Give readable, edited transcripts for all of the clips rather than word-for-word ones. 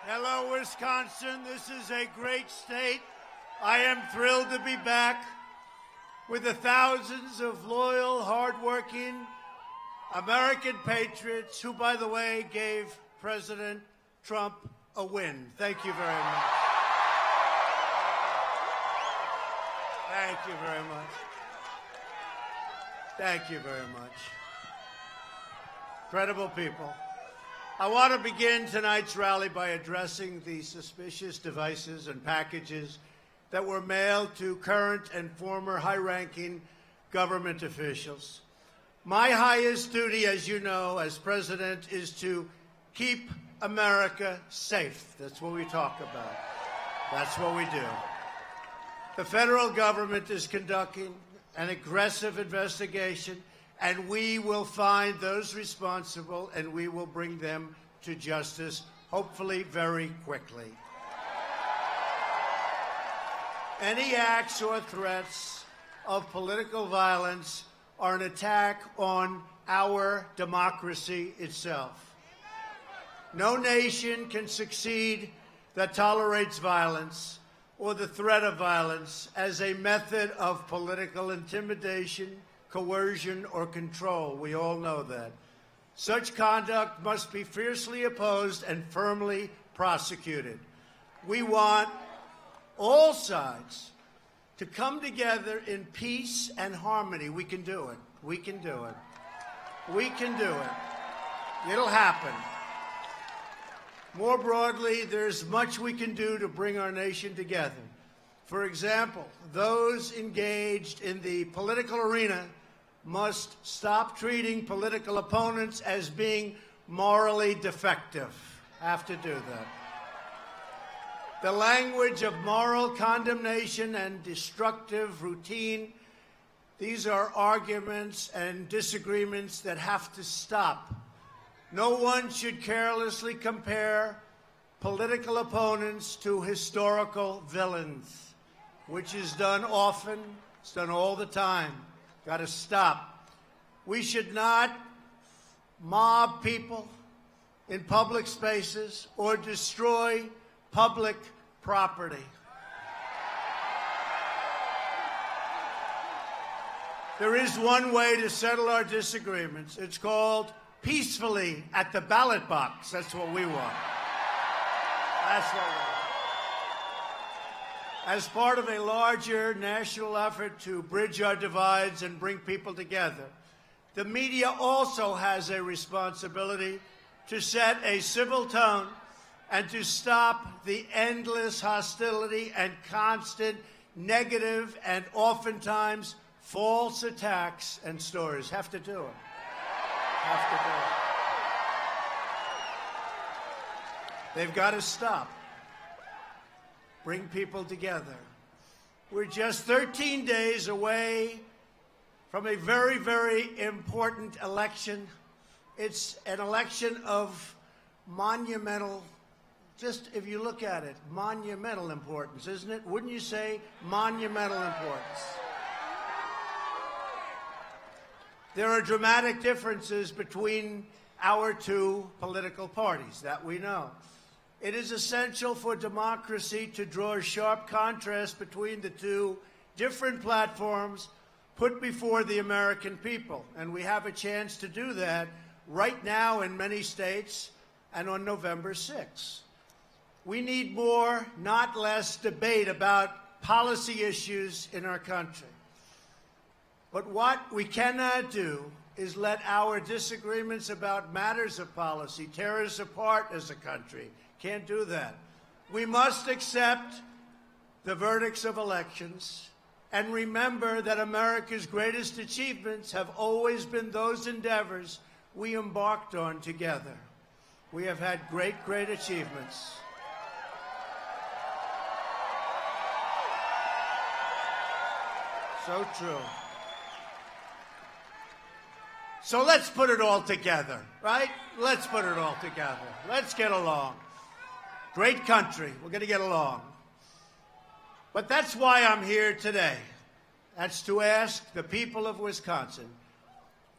Hello, Wisconsin. This is a great state. I am thrilled to be back with the thousands of loyal, hardworking American patriots who, by the way, gave President Trump a win. Thank you very much. Thank you very much. Thank you very much. Incredible people. I want to begin tonight's rally by addressing the suspicious devices and packages that were mailed to current and former high-ranking government officials. My highest duty, as you know, as president, is to keep America safe. That's what we talk about. That's what we do. The federal government is conducting an aggressive investigation, and we will find those responsible, and we will bring them to justice, hopefully very quickly. Any acts or threats of political violence are an attack on our democracy itself. No nation can succeed that tolerates violence or the threat of violence as a method of political intimidation, coercion, or control. We all know that. Such conduct must be fiercely opposed and firmly prosecuted. We want all sides to come together in peace and harmony. We can do it. We can do it. We can do it. It'll happen. More broadly, there's much we can do to bring our nation together. For example, those engaged in the political arena must stop treating political opponents as being morally defective. Have to do that. The language of moral condemnation and destructive routine, these are arguments and disagreements that have to stop. No one should carelessly compare political opponents to historical villains, which is done often, it's done all the time. Got to stop. We should not mob people in public spaces or destroy public property. There is one way to settle our disagreements. It's called peacefully at the ballot box. That's what we want. That's what we want. As part of a larger national effort to bridge our divides and bring people together, the media also has a responsibility to set a civil tone and to stop the endless hostility and constant negative and oftentimes false attacks and stories. Have to do it. Have to do it. They've got to stop. Bring people together. We're just 13 days away from a very, very important election. It's an election of monumental, just if you look at it, monumental importance, isn't it? Wouldn't you say monumental importance? There are dramatic differences between our two political parties, that we know. It is essential for democracy to draw a sharp contrast between the two different platforms put before the American people. And we have a chance to do that right now in many states and on November 6th. We need more, not less, debate about policy issues in our country. But what we cannot do is let our disagreements about matters of policy tear us apart as a country. Can't do that. We must accept the verdicts of elections and remember that America's greatest achievements have always been those endeavors we embarked on together. We have had great, great achievements. So true. So let's put it all together, right? Let's put it all together. Let's get along. Great country. We're going to get along. But that's why I'm here today. That's to ask the people of Wisconsin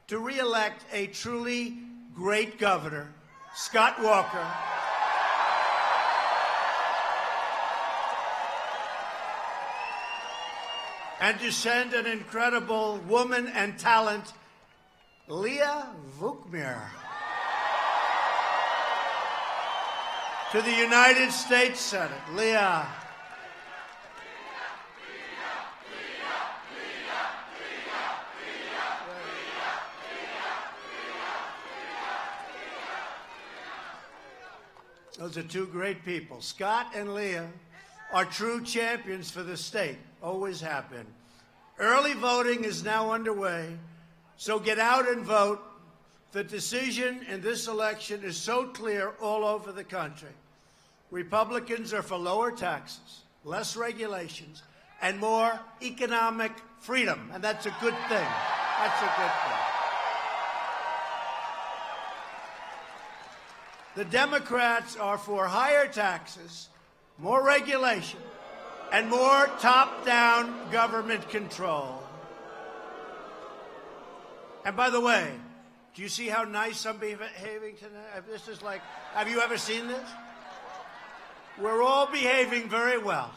to re-elect a truly great governor, Scott Walker, and to send an incredible woman and talent, Leah Vukmir, to the United States Senate. Leah. Those are two great people. Scott and Leah are true champions for the state, always have been. Early voting is now underway, so get out and vote. The decision in this election is so clear all over the country. Republicans are for lower taxes, less regulations, and more economic freedom, and that's a good thing. That's a good thing. The Democrats are for higher taxes, more regulation, and more top-down government control. And by the way, do you see how nice I'm behaving tonight? This is like, have you ever seen this? We're all behaving very well.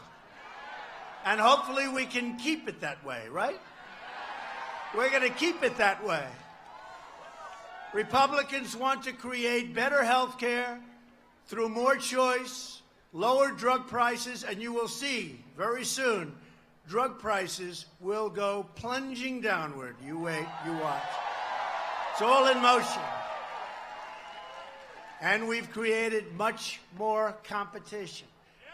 And hopefully we can keep it that way, right? We're going to keep it that way. Republicans want to create better health care through more choice, lower drug prices, and you will see very soon drug prices will go plunging downward. You wait, you watch. It's all in motion. And we've created much more competition.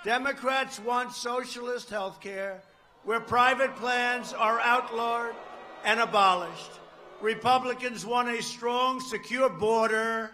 Democrats want socialist health care where private plans are outlawed and abolished. Republicans want a strong, secure border.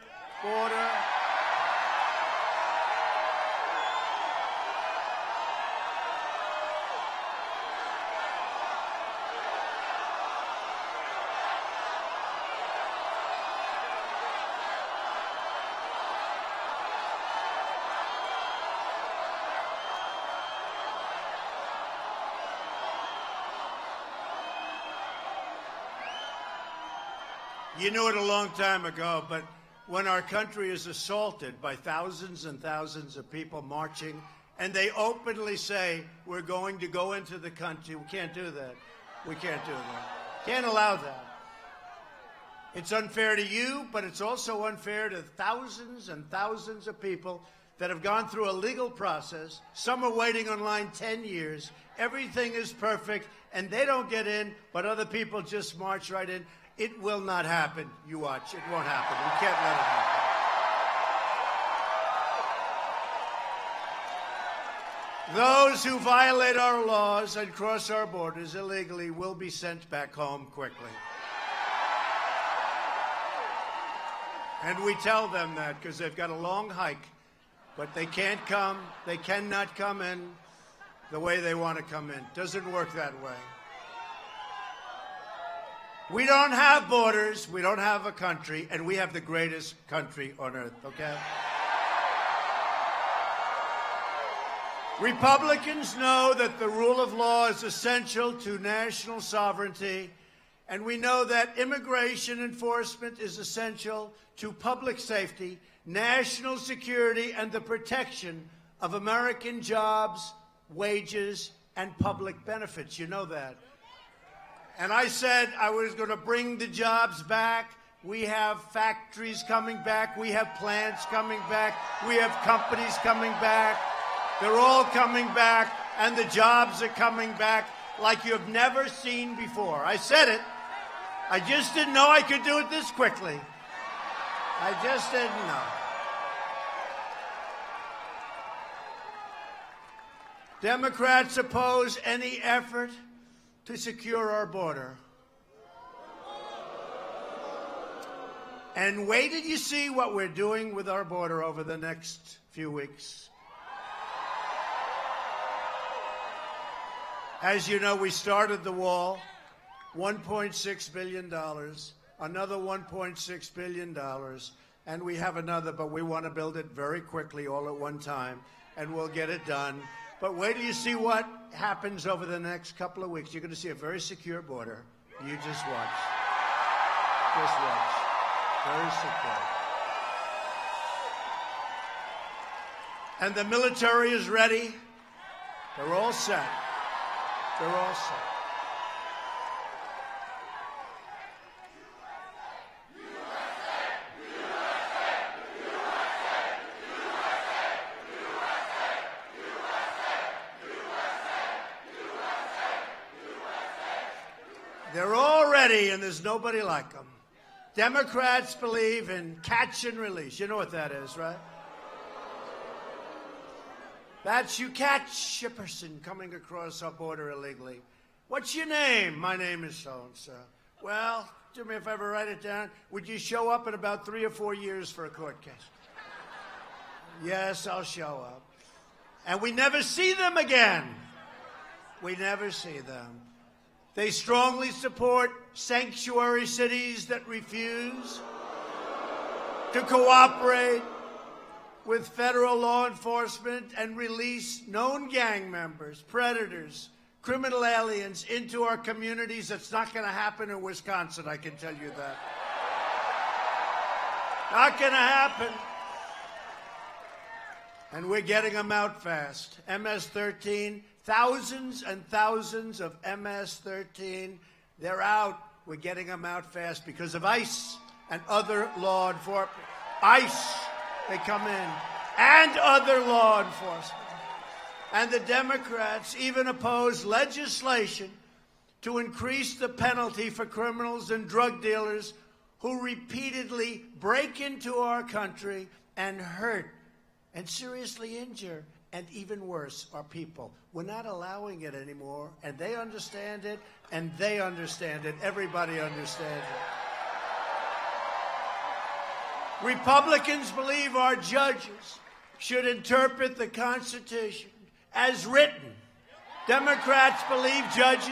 You knew it a long time ago, but when our country is assaulted by thousands and thousands of people marching, and they openly say, we're going to go into the country, we can't do that. We can't do that. Can't allow that. It's unfair to you, but it's also unfair to thousands and thousands of people that have gone through a legal process. Some are waiting online 10 years. Everything is perfect, and they don't get in, but other people just march right in. It will not happen. You watch. It won't happen. We can't let it happen. Those who violate our laws and cross our borders illegally will be sent back home quickly. And we tell them that because they've got a long hike, but they can't come. They cannot come in the way they want to come in. Doesn't work that way. We don't have borders, we don't have a country, and we have the greatest country on earth, okay? Republicans know that the rule of law is essential to national sovereignty, and we know that immigration enforcement is essential to public safety, national security, and the protection of American jobs, wages, and public benefits. You know that. And I said I was going to bring the jobs back. We have factories coming back. We have plants coming back. We have companies coming back. They're all coming back, and the jobs are coming back like you've never seen before. I said it. I just didn't know I could do it this quickly. I just didn't know. Democrats oppose any effort to secure our border. And wait till you see what we're doing with our border over the next few weeks. As you know, we started the wall, $1.6 billion, another $1.6 billion, and we have another, but we want to build it very quickly all at one time, and we'll get it done. But wait till you see what happens over the next couple of weeks. You're going to see a very secure border. You just watch. Just watch. Very secure. And the military is ready. They're all set. They're all set. ready, and there's nobody like them. Democrats believe in catch and release. You know what that is, right? That's you catch a person coming across our border illegally. What's your name? My name is so-and-so. Well, do me a favor, write it down. Would you show up in about 3 or 4 years for a court case? Yes, I'll show up. And we never see them again. We never see them. They strongly support sanctuary cities that refuse to cooperate with federal law enforcement and release known gang members, predators, criminal aliens into our communities. It's not going to happen in Wisconsin, I can tell you that. Not going to happen. And we're getting them out fast. MS-13, thousands and thousands of MS-13, they're out. We're getting them out fast because of ICE and other law enforcement. ICE, they come in, and other law enforcement. And the Democrats even oppose legislation to increase the penalty for criminals and drug dealers who repeatedly break into our country and hurt and seriously injure, and even worse, our people. We're not allowing it anymore, and they understand it, and they understand it. Everybody understands it. Republicans believe our judges should interpret the Constitution as written. Democrats believe judges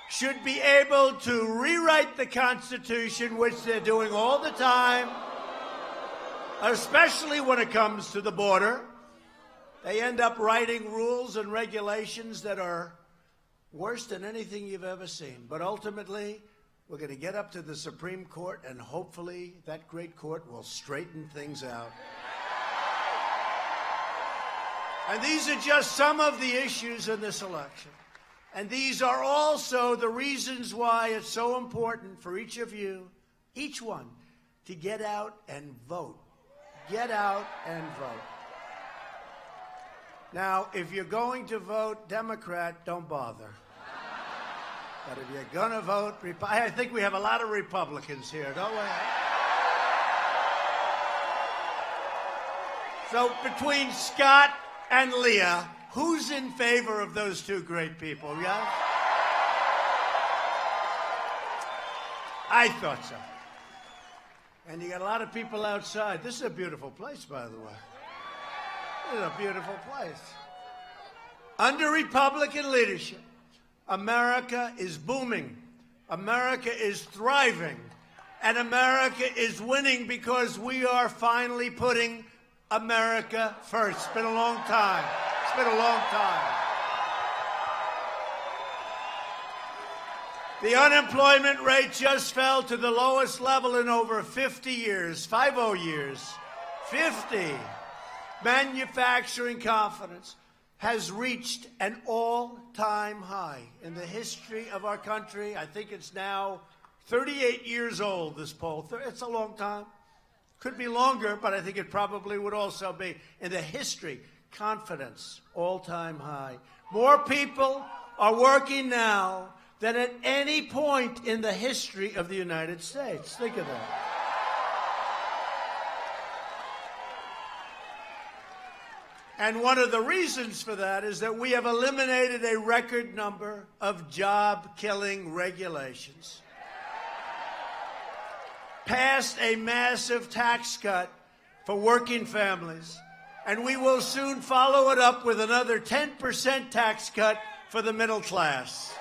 should be able to rewrite the Constitution, which they're doing all the time, especially when it comes to the border. They end up writing rules and regulations that are worse than anything you've ever seen. But ultimately, we're going to get up to the Supreme Court, and hopefully that great court will straighten things out. And these are just some of the issues in this election. And these are also the reasons why it's so important for each of you, each one, to get out and vote. Get out and vote. Now, if you're going to vote Democrat, don't bother. But if you're going to vote, I think we have a lot of Republicans here, don't we? So between Scott and Leah, who's in favor of those two great people, yeah? I thought so. And you got a lot of people outside. This is a beautiful place, by the way. This is a beautiful place. Under Republican leadership, America is booming. America is thriving. And America is winning because we are finally putting America first. It's been a long time. It's been a long time. The unemployment rate just fell to the lowest level in over 50 years, 50 years, 50. Manufacturing confidence has reached an all-time high in the history of our country. I think it's now 38 years old, this poll. It's a long time. Could be longer, but I think it probably would also be. In the history, confidence, all-time high. More people are working now than at any point in the history of the United States. Think of that. And one of the reasons for that is that we have eliminated a record number of job-killing regulations, passed a massive tax cut for working families, and we will soon follow it up with another 10% tax cut for the middle class.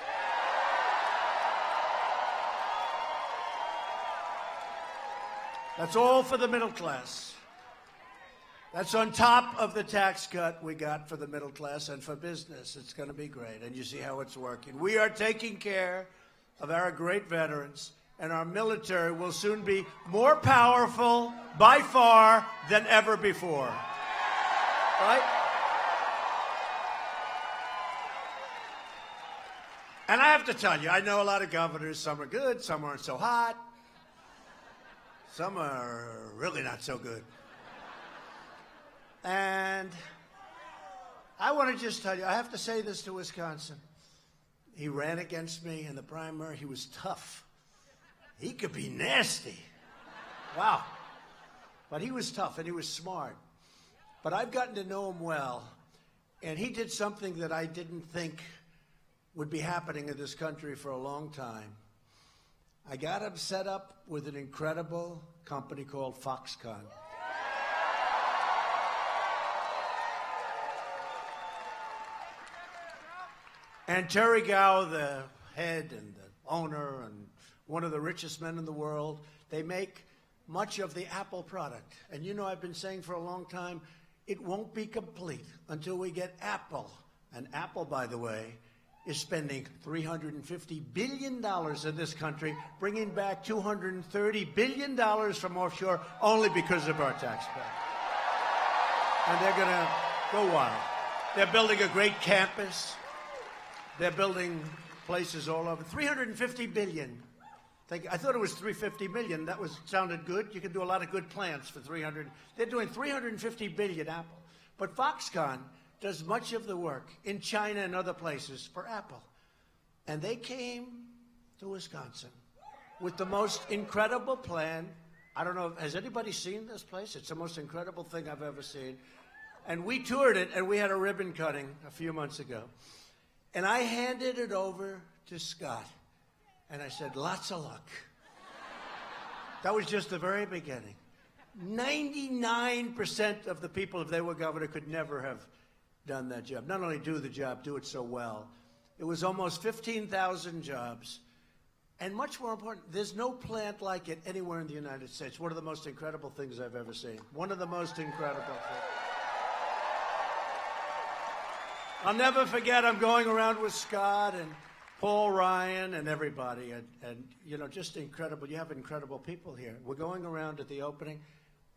That's all for the middle class. That's on top of the tax cut we got for the middle class and for business. It's going to be great, and you see how it's working. We are taking care of our great veterans, and our military will soon be more powerful by far than ever before. Right? And I have to tell you, I know a lot of governors. Some are good, some aren't so hot. Some are really not so good. And I want to just tell you, I have to say this to Wisconsin. He ran against me in the primary. He was tough. He could be nasty. Wow. But he was tough and he was smart. But I've gotten to know him well. And he did something that I didn't think would be happening in this country for a long time. I got him set up with an incredible company called Foxconn. And Terry Gao, the head and the owner and one of the richest men in the world, they make much of the Apple product. And you know, I've been saying for a long time, it won't be complete until we get Apple. And Apple, by the way, is spending $350 billion in this country, bringing back $230 billion from offshore only because of our tax code. And they're going to go wild. They're building a great campus. They're building places all over. $350 billion. I thought it was $350 million. That sounded good. You can do a lot of good plants for 300. They're doing $350 billion Apple. But Foxconn does much of the work in China and other places for Apple. And they came to Wisconsin with the most incredible plan. I don't know, has anybody seen this place? It's the most incredible thing I've ever seen. And we toured it, and we had a ribbon cutting a few months ago. And I handed it over to Scott. And I said, lots of luck. That was just the very beginning. 99% of the people, if they were governor, could never have done that job. Not only do the job, do it so well. It was almost 15,000 jobs. And much more important, there's no plant like it anywhere in the United States. One of the most incredible things I've ever seen. One of the most incredible things. I'll never forget, I'm going around with Scott and Paul Ryan and everybody, and you know, just incredible. You have incredible people here. We're going around at the opening,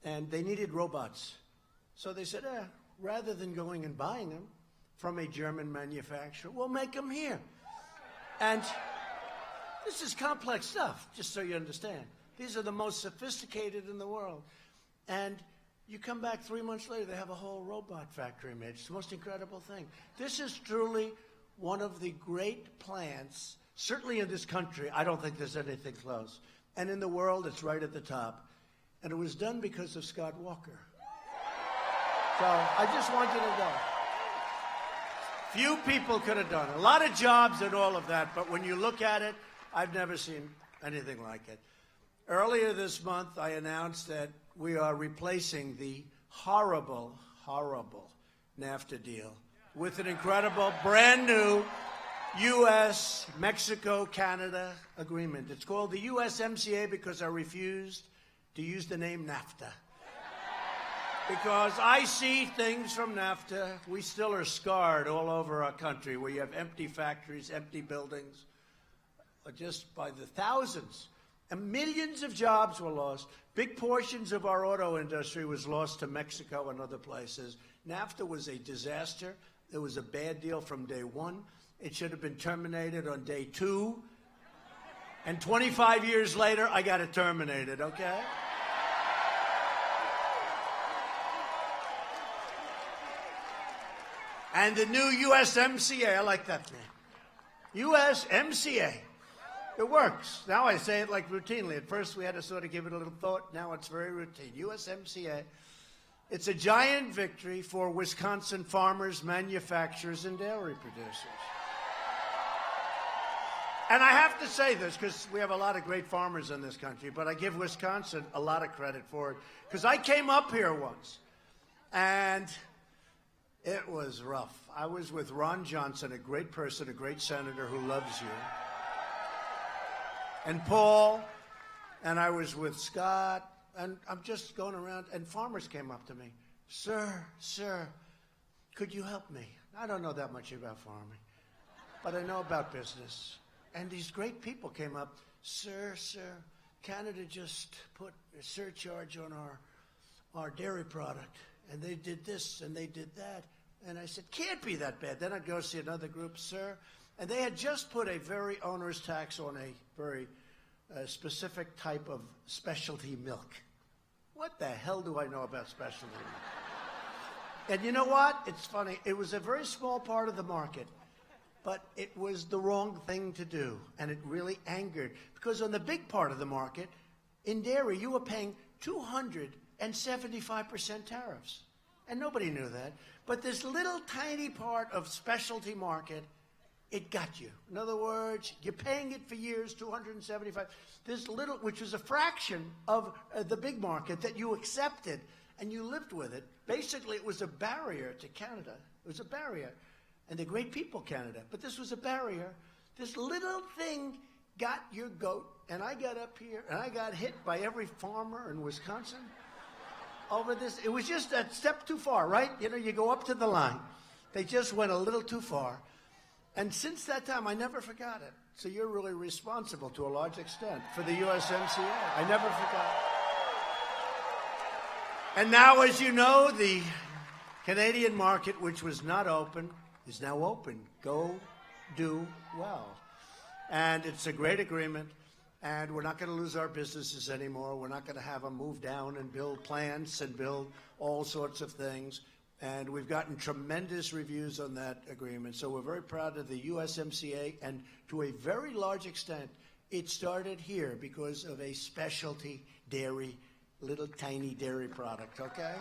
and they needed robots. So they said, rather than going and buying them from a German manufacturer, we'll make them here. And this is complex stuff, just so you understand. These are the most sophisticated in the world. And you come back 3 months later, they have a whole robot factory made. It's the most incredible thing. This is truly one of the great plants, certainly in this country. I don't think there's anything close. And in the world, it's right at the top. And it was done because of Scott Walker. So I just want you to know. Few people could have done it. A lot of jobs and all of that, but when you look at it, I've never seen anything like it. Earlier this month, I announced that we are replacing the horrible, horrible NAFTA deal with an incredible, brand new U.S., Mexico, Canada agreement. It's called the USMCA because I refused to use the name NAFTA. Because I see things from NAFTA, we still are scarred all over our country, where you have empty factories, empty buildings, just by the thousands. And millions of jobs were lost. Big portions of our auto industry was lost to Mexico and other places. NAFTA was a disaster. It was a bad deal from day one. It should have been terminated on day 2. And 25 years later, I got it terminated, okay? And the new USMCA, I like that name. USMCA. It works. Now I say it like routinely. At first we had to sort of give it a little thought. Now it's very routine. USMCA. It's a giant victory for Wisconsin farmers, manufacturers, and dairy producers. And I have to say this because we have a lot of great farmers in this country, but I give Wisconsin a lot of credit for it because I came up here once and it was rough. I was with Ron Johnson, a great person, a great senator who loves you, and Paul, and I was with Scott, and I'm just going around, and farmers came up to me. Sir, could you help me? I don't know that much about farming, but I know about business. And these great people came up. Sir, Canada just put a surcharge on our dairy product, and they did this and they did that. And I said, can't be that bad. Then I'd go see another group, sir. And they had just put a very onerous tax on a very specific type of specialty milk. What the hell do I know about specialty milk? And you know what? It's funny. It was a very small part of the market. but it was the wrong thing to do, and it really angered. Because on the big part of the market, in dairy, you were paying 275% tariffs. And nobody knew that. But this little tiny part of specialty market, it got you. In other words, you're paying it for years, 275. This little, which was a fraction of the big market that you accepted, and you lived with it. Basically, it was a barrier to Canada. It was a barrier. And they're great people, Canada. But this was a barrier. This little thing got your goat. And I got up here, and I got hit by every farmer in Wisconsin over this. It was just a step too far, right? You know, you go up to the line. They just went a little too far. And since that time, I never forgot it. So you're really responsible to a large extent for the USMCA. I never forgot. And now, as you know, the Canadian market, which was not open, is now open. Go do well. And it's a great agreement. And we're not going to lose our businesses anymore. We're not going to have them move down and build plants and build all sorts of things. And we've gotten tremendous reviews on that agreement. So we're very proud of the USMCA. And to a very large extent, it started here because of a specialty dairy, little tiny dairy product, okay?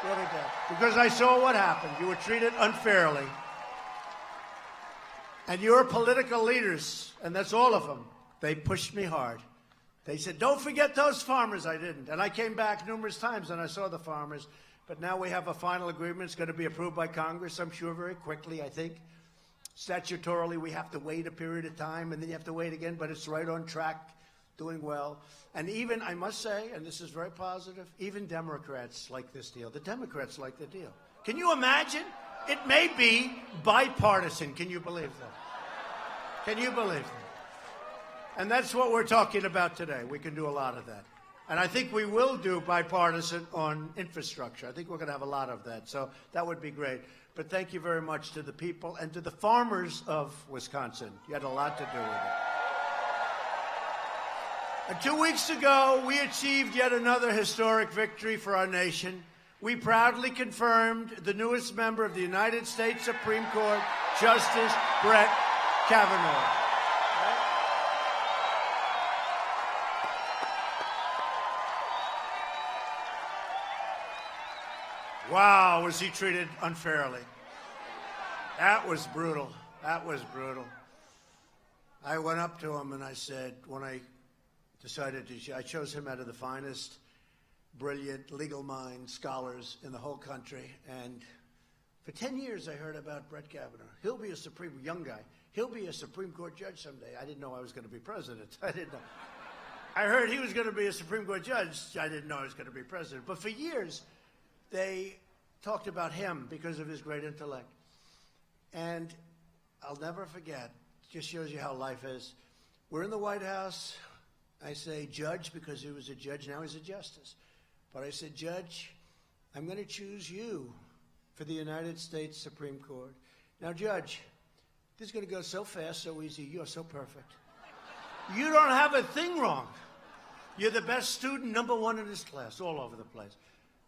Really did. Because I saw what happened. You were treated unfairly. And your political leaders, and that's all of them, they pushed me hard. They said, don't forget those farmers. I didn't. And I came back numerous times and I saw the farmers. But now we have a final agreement. It's going to be approved by Congress, I'm sure, very quickly, I think. Statutorily, we have to wait a period of time, and then you have to wait again, but it's right on track, doing well. And even, I must say, and this is very positive, even Democrats like this deal. The Democrats like the deal. Can you imagine? It may be bipartisan. Can you believe that? Can you believe that? And that's what we're talking about today. We can do a lot of that. And I think we will do bipartisan on infrastructure. I think we're going to have a lot of that. So that would be great. But thank you very much to the people and to the farmers of Wisconsin. You had a lot to do with it. And 2 weeks ago, we achieved yet another historic victory for our nation. We proudly confirmed the newest member of the United States Supreme Court, Justice Brett Kavanaugh. Wow, was he treated unfairly. That was brutal. That was brutal. I went up to him and I said, when I decided to, I chose him out of the finest, brilliant legal minds, scholars in the whole country. And for 10 years I heard about Brett Kavanaugh. He'll be a young guy. He'll be a Supreme Court judge someday. I didn't know I was going to be president. I didn't know. I heard he was going to be a Supreme Court judge. I didn't know I was going to be president. But for years, they talked about him because of his great intellect. And I'll never forget, just shows you how life is. We're in the White House. I say judge because he was a judge. Now he's a justice. But I said, Judge, I'm going to choose you for the United States Supreme Court. Now, Judge, this is going to go so fast, so easy. You're so perfect. You don't have a thing wrong. You're the best student, #1 in this class, all over the place.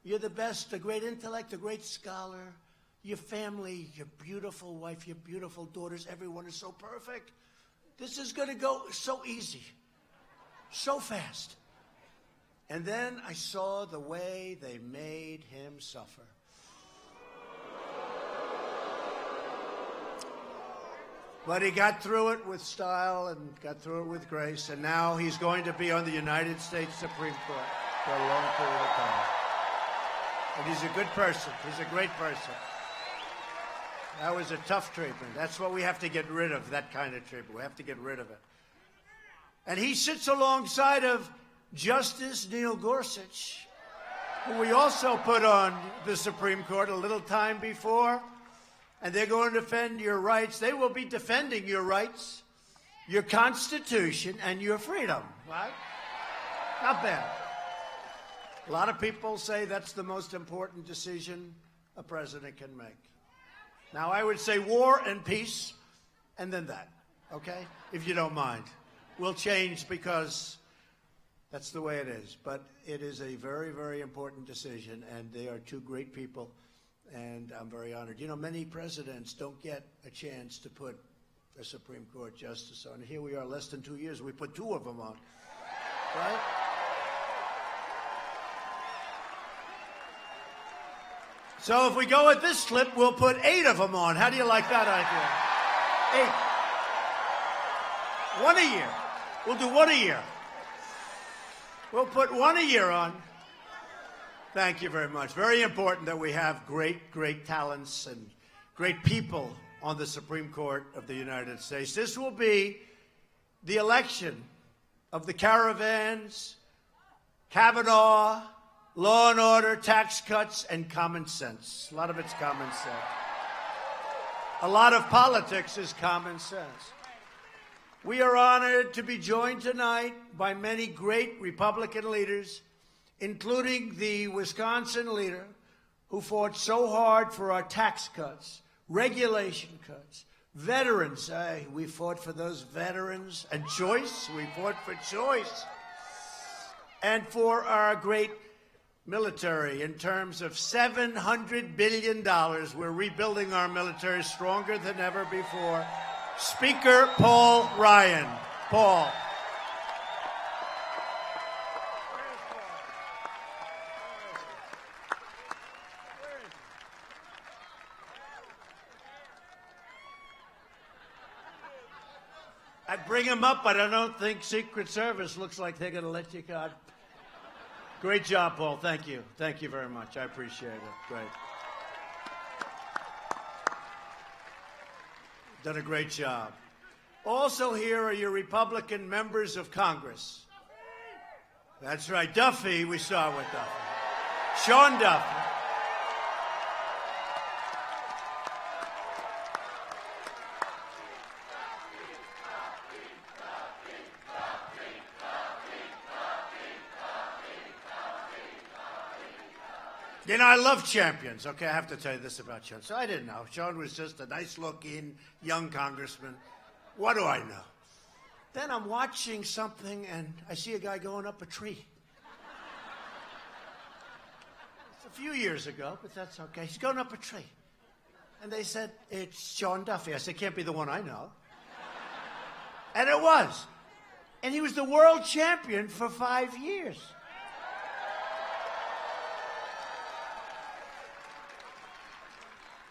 You're the best, a great intellect, a great scholar. Your family, your beautiful wife, your beautiful daughters, everyone is so perfect. This is going to go so easy, so fast. And then I saw the way they made him suffer. But he got through it with style and got through it with grace, and now he's going to be on the United States Supreme Court for a long period of time. And he's a good person. He's a great person. That was a tough treatment. That's what we have to get rid of, that kind of treatment. We have to get rid of it. And he sits alongside of Justice Neil Gorsuch, who we also put on the Supreme Court a little time before. And they're going to defend your rights. They will be defending your rights, your Constitution, and your freedom, right? Not bad. A lot of people say that's the most important decision a president can make. Now, I would say war and peace, and then that, okay? If you don't mind. We'll change because that's the way it is. But it is a very, very important decision, and they are two great people. and I'm very honored. You know, many presidents don't get a chance to put a Supreme Court justice on. Here we are, less than 2 years, we put 2 of them on, right? So if we go at this clip, we'll put 8 of them on. How do you like that idea? 8. 1 a year. We'll do 1 a year. We'll put 1 a year on. Thank you very much. Very important that we have great talents and great people on the Supreme Court of the United States. This will be the election of the caravans, Kavanaugh, law and order, tax cuts, and common sense. A lot of it's common sense. A lot of politics is common sense. We are honored to be joined tonight by many great Republican leaders, including the Wisconsin leader who fought so hard for our tax cuts, regulation cuts, veterans. We fought for those veterans, and choice. We fought for choice. And for our great military in terms of $700 billion. We're rebuilding our military stronger than ever before. Speaker Paul Ryan. Paul. I'd bring him up, but I don't think Secret Service looks like they're going to let you go. Great job, Paul. Thank you. Thank you very much. I appreciate it. Great. Done a great job. Also here are your Republican members of Congress. That's right. Duffy, we start with Duffy. Sean Duffy. You know, I love champions. Okay, I have to tell you this about Sean. So I didn't know. Sean was just a nice-looking young congressman. What do I know? Then I'm watching something, and I see a guy going up a tree. It's a few years ago, but that's okay. He's going up a tree. And they said, it's Sean Duffy. I said, can't be the one I know. And it was. And he was the world champion for 5 years.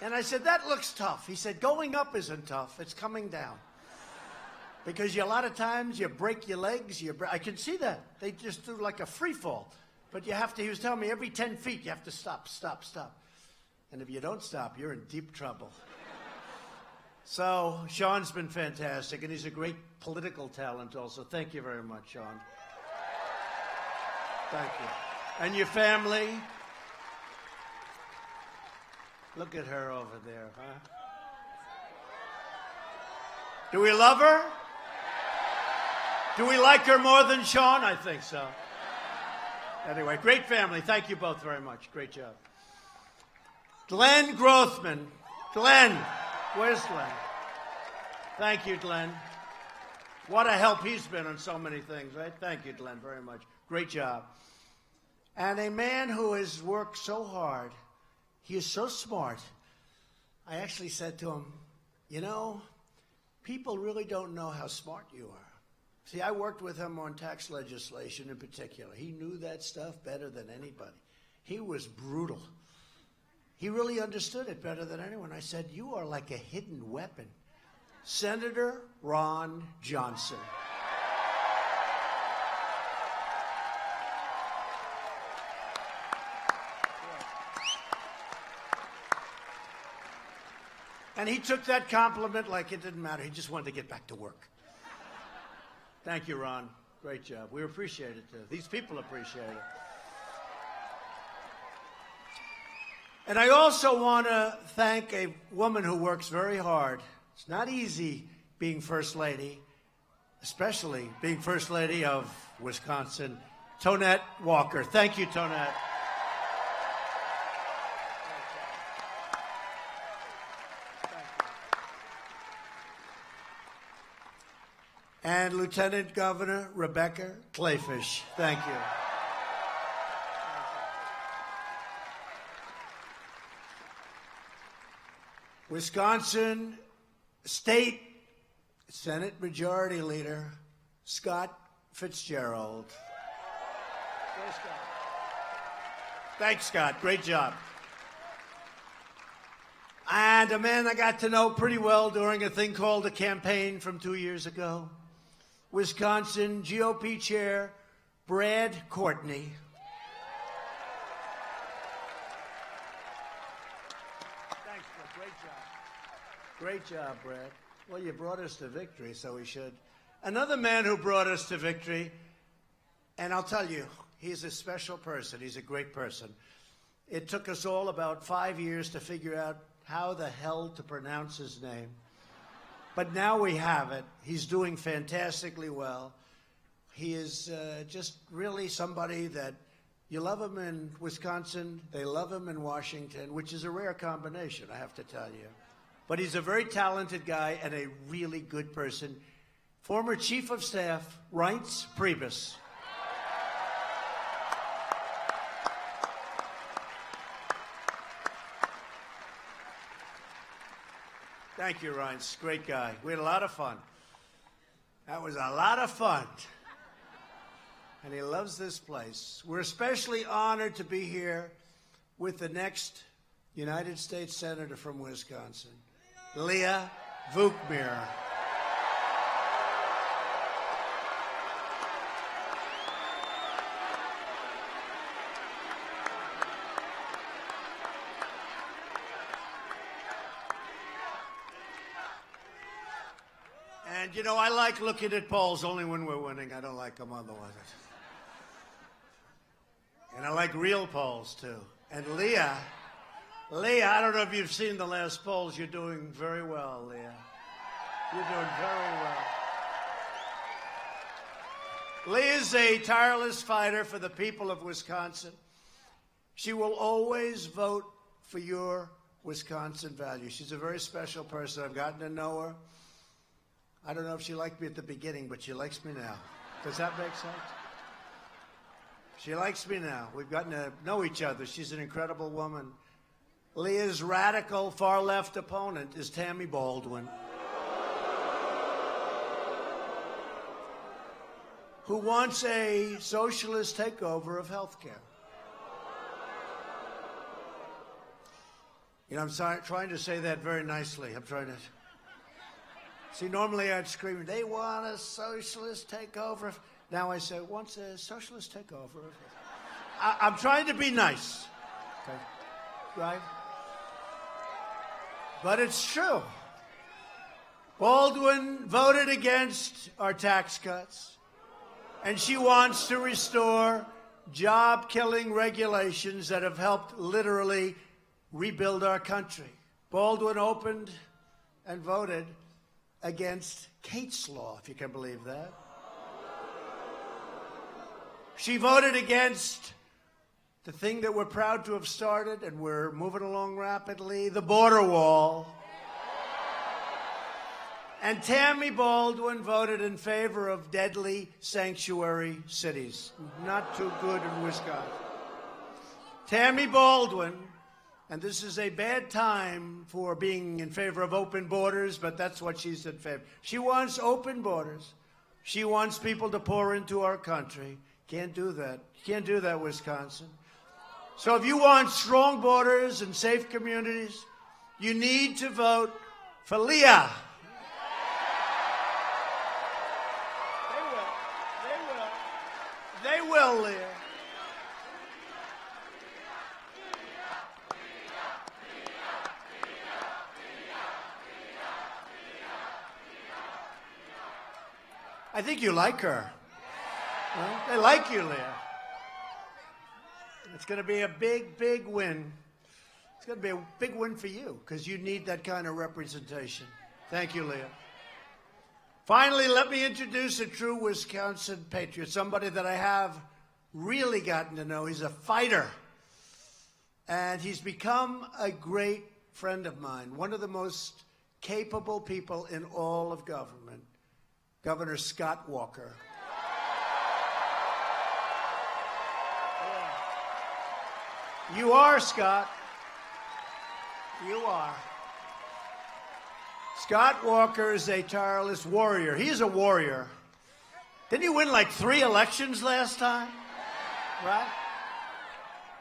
And I said, that looks tough. He said, going up isn't tough. It's coming down. Because a lot of times you break your legs. I can see that. They just do like a free fall. But you have to, he was telling me, every 10 feet you have to stop. And if you don't stop, you're in deep trouble. So Sean's been fantastic, and he's a great political talent also. Thank you very much, Sean. Thank you. And your family. Look at her over there, huh? Do we love her? Do we like her more than Sean? I think so. Anyway, great family. Thank you both very much. Great job. Glenn Grothman. Glenn. Where's Glenn? Thank you, Glenn. What a help he's been on so many things, right? Thank you, Glenn, very much. Great job. And a man who has worked so hard. He is so smart. I actually said to him, you know, people really don't know how smart you are. See, I worked with him on tax legislation in particular. He knew that stuff better than anybody. He was brutal. He really understood it better than anyone. I said, you are like a hidden weapon. Senator Ron Johnson. And he took that compliment like it didn't matter. He just wanted to get back to work. Thank you, Ron. Great job. We appreciate it, too. These people appreciate it. And I also want to thank a woman who works very hard. It's not easy being First Lady, especially being First Lady of Wisconsin, Tonette Walker. Thank you, Tonette. And Lieutenant Governor Rebecca Kleefisch. Thank you. Wisconsin State Senate Majority Leader Scott Fitzgerald. Go, Scott. Thanks, Scott. Great job. And a man I got to know pretty well during a thing called a campaign from 2 years ago. Wisconsin GOP Chair Brad Courtney. Thanks, Brad. Great job. Great job, Brad. Well, you brought us to victory, so we should. Another man who brought us to victory, and I'll tell you, he's a special person. He's a great person. It took us all about 5 years to figure out how the hell to pronounce his name. But now we have it. He's doing fantastically well. He is just really somebody that you love him in Wisconsin, they love him in Washington, which is a rare combination, I have to tell you. But he's a very talented guy and a really good person. Former Chief of Staff, Reince Priebus. Thank you, Reince. Great guy. We had a lot of fun. That was a lot of fun. And he loves this place. We're especially honored to be here with the next United States Senator from Wisconsin, Leah Vukmir. And, you know, I like looking at polls only when we're winning. I don't like them otherwise. And I like real polls, too. And Leah, I don't know if you've seen the last polls. You're doing very well, Leah. You're doing very well. Leah's a tireless fighter for the people of Wisconsin. She will always vote for your Wisconsin values. She's a very special person. I've gotten to know her. I don't know if she liked me at the beginning, but she likes me now. Does that make sense? She likes me now. We've gotten to know each other. She's an incredible woman. Leah's radical far-left opponent is Tammy Baldwin, who wants a socialist takeover of health care. You know, I'm trying to say that very nicely. I'm trying to... See, normally I'd scream, they want a socialist takeover. Now I say, wants a socialist takeover. I'm trying to be nice. Okay. Right? But it's true. Baldwin voted against our tax cuts, and she wants to restore job-killing regulations that have helped literally rebuild our country. Baldwin opened and voted against Kate's Law, if you can believe that. She voted against the thing that we're proud to have started, and we're moving along rapidly, the border wall. And Tammy Baldwin voted in favor of deadly sanctuary cities. Not too good in Wisconsin. Tammy Baldwin, and this is a bad time for being in favor of open borders, but that's what she's in favor. She wants open borders. She wants people to pour into our country. Can't do that. Can't do that, Wisconsin. So if you want strong borders and safe communities, you need to vote for Leah. They will, Leah. I think you like her. Well, they like you, Leah. It's going to be a big, big win. It's going to be a big win for you because you need that kind of representation. Thank you, Leah. Finally, let me introduce a true Wisconsin patriot, somebody that I have really gotten to know. He's a fighter, and he's become a great friend of mine, one of the most capable people in all of government, Governor Scott Walker. You are, Scott. You are. Scott Walker is a tireless warrior. He's a warrior. Didn't he win like 3 elections last time? Right?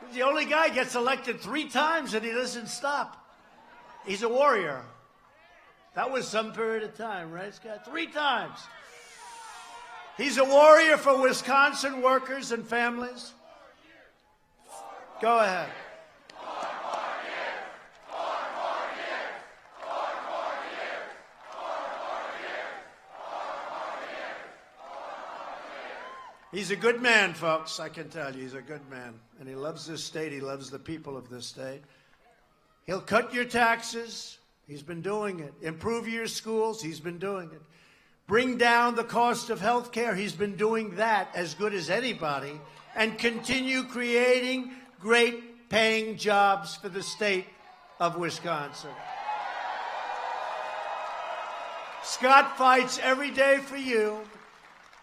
He's the only guy who gets elected 3 times and he doesn't stop. He's a warrior. That was some period of time, right, Scott? 3 times. He's a warrior for Wisconsin workers and families. Go ahead. He's a good man, folks. I can tell you, he's a good man. And he loves this state. He loves the people of this state. He'll cut your taxes. He's been doing it. Improve your schools. He's been doing it. Bring down the cost of health care. He's been doing that as good as anybody. And continue creating great paying jobs for the state of Wisconsin. Scott fights every day for you.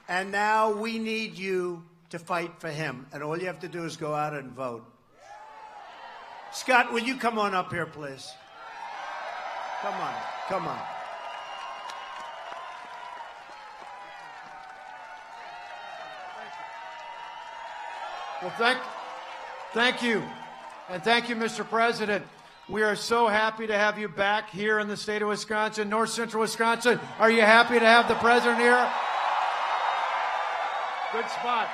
And now we need you to fight for him. And all you have to do is go out and vote. Scott, will you come on up here, please? Come on. Come on. Well, thank you. And thank you, Mr. President. We are so happy to have you back here in the state of Wisconsin, north central Wisconsin. Are you happy to have the president here? Good spot.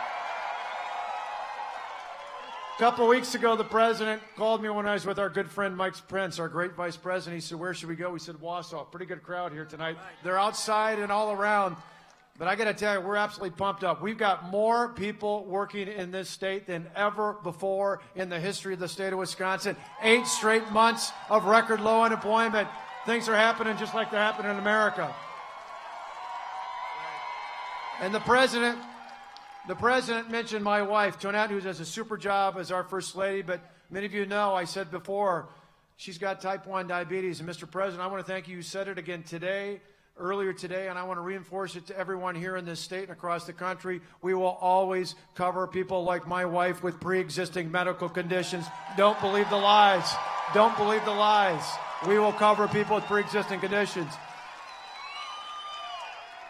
A couple of weeks ago, the president called me when I was with our good friend Mike Pence, our great vice president. He said, "Where should we go?" We said, "Wausau." Pretty good crowd here tonight. They're outside and all around. But I got to tell you, we're absolutely pumped up. We've got more people working in this state than ever before in the history of the state of Wisconsin. 8 straight months of record low unemployment. Things are happening just like they're happening in America. And the president mentioned my wife, Tonette, who does a super job as our First Lady. But many of you know, I said before, she's got type 1 diabetes. And Mr. President, I want to thank you. You said it again earlier today, and I want to reinforce it to everyone here in this state and across the country. We will always cover people like my wife with pre-existing medical conditions. Don't believe the lies. Don't believe the lies. We will cover people with pre-existing conditions.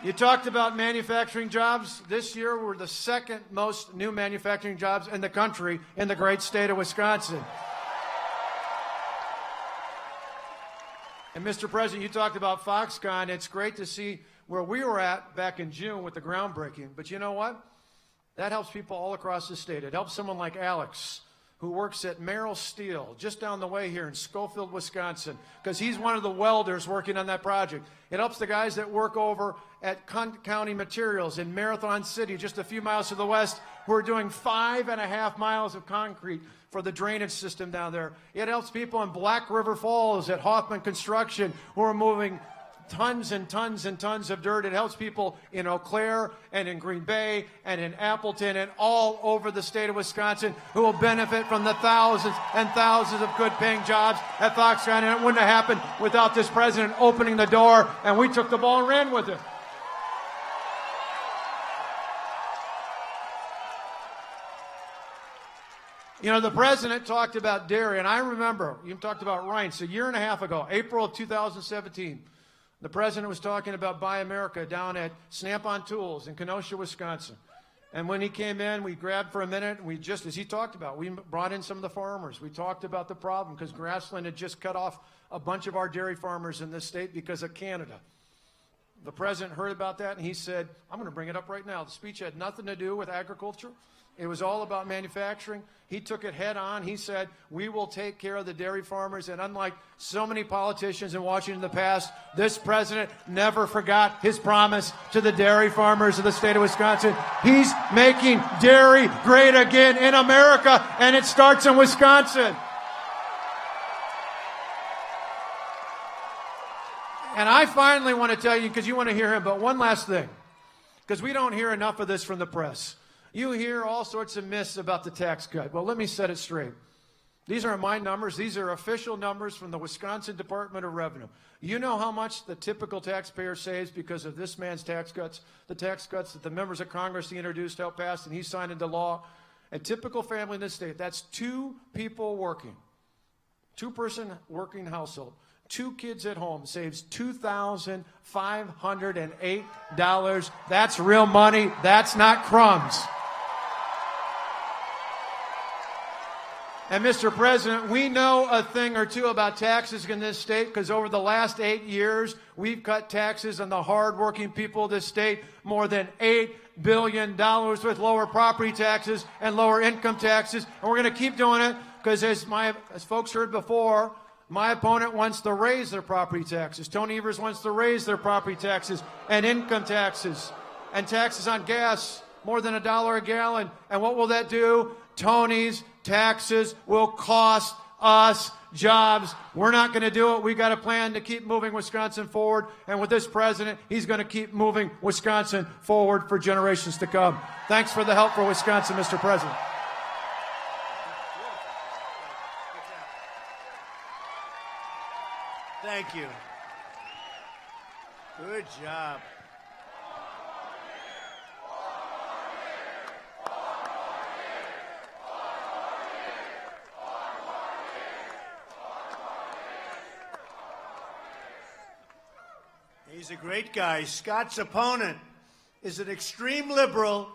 You talked about manufacturing jobs. This year, we're the 2nd most new manufacturing jobs in the country in the great state of Wisconsin. And Mr. President, you talked about Foxconn. It's great to see where we were at back in June with the groundbreaking. But you know what? That helps people all across the state. It helps someone like Alex, who works at Merrill Steel, just down the way here in Schofield, Wisconsin, because he's one of the welders working on that project. It helps the guys that work over at County Materials in Marathon City, just a few miles to the west, who are doing 5.5 miles of concrete for the drainage system down there. It helps people in Black River Falls at Hoffman Construction who are moving tons and tons and tons of dirt. It helps people in Eau Claire and in Green Bay and in Appleton and all over the state of Wisconsin who will benefit from the thousands and thousands of good-paying jobs at Foxconn. And it wouldn't have happened without this president opening the door, and we took the ball and ran with it. You know, the president talked about dairy, and I remember, you talked about Reince, a year and a half ago, April of 2017, the president was talking about Buy America down at Snap-on Tools in Kenosha, Wisconsin. And when he came in, we grabbed for a minute, and we just, as he talked about, we brought in some of the farmers. We talked about the problem because Grassland had just cut off a bunch of our dairy farmers in this state because of Canada. The president heard about that, and he said, I'm going to bring it up right now. The speech had nothing to do with agriculture. It was all about manufacturing. He took it head on. He said, we will take care of the dairy farmers. And unlike so many politicians in Washington in the past, this president never forgot his promise to the dairy farmers of the state of Wisconsin. He's making dairy great again in America, and it starts in Wisconsin. And I finally want to tell you, because you want to hear him, but one last thing, because we don't hear enough of this from the press. You hear all sorts of myths about the tax cut. Well, let me set it straight. These aren't my numbers. These are official numbers from the Wisconsin Department of Revenue. You know how much the typical taxpayer saves because of this man's tax cuts, the tax cuts that the members of Congress he introduced, helped pass, and he signed into law. A typical family in this state, that's 2 people working, 2-person working household. 2 kids at home saves $2,508. That's real money. That's not crumbs. And Mr. President, we know a thing or two about taxes in this state because over the last 8 years, we've cut taxes on the hardworking people of this state more than $8 billion with lower property taxes and lower income taxes. And we're going to keep doing it because as folks heard before, my opponent wants to raise their property taxes. Tony Evers wants to raise their property taxes and income taxes and taxes on gas more than $1 a gallon. And what will that do? Tony's taxes will cost us jobs. We're not going to do it. We got a plan to keep moving Wisconsin forward. And with this president, he's going to keep moving Wisconsin forward for generations to come. Thanks for the help for Wisconsin, Mr. President. Thank you. Good job. He's a great guy. Scott's opponent is an extreme liberal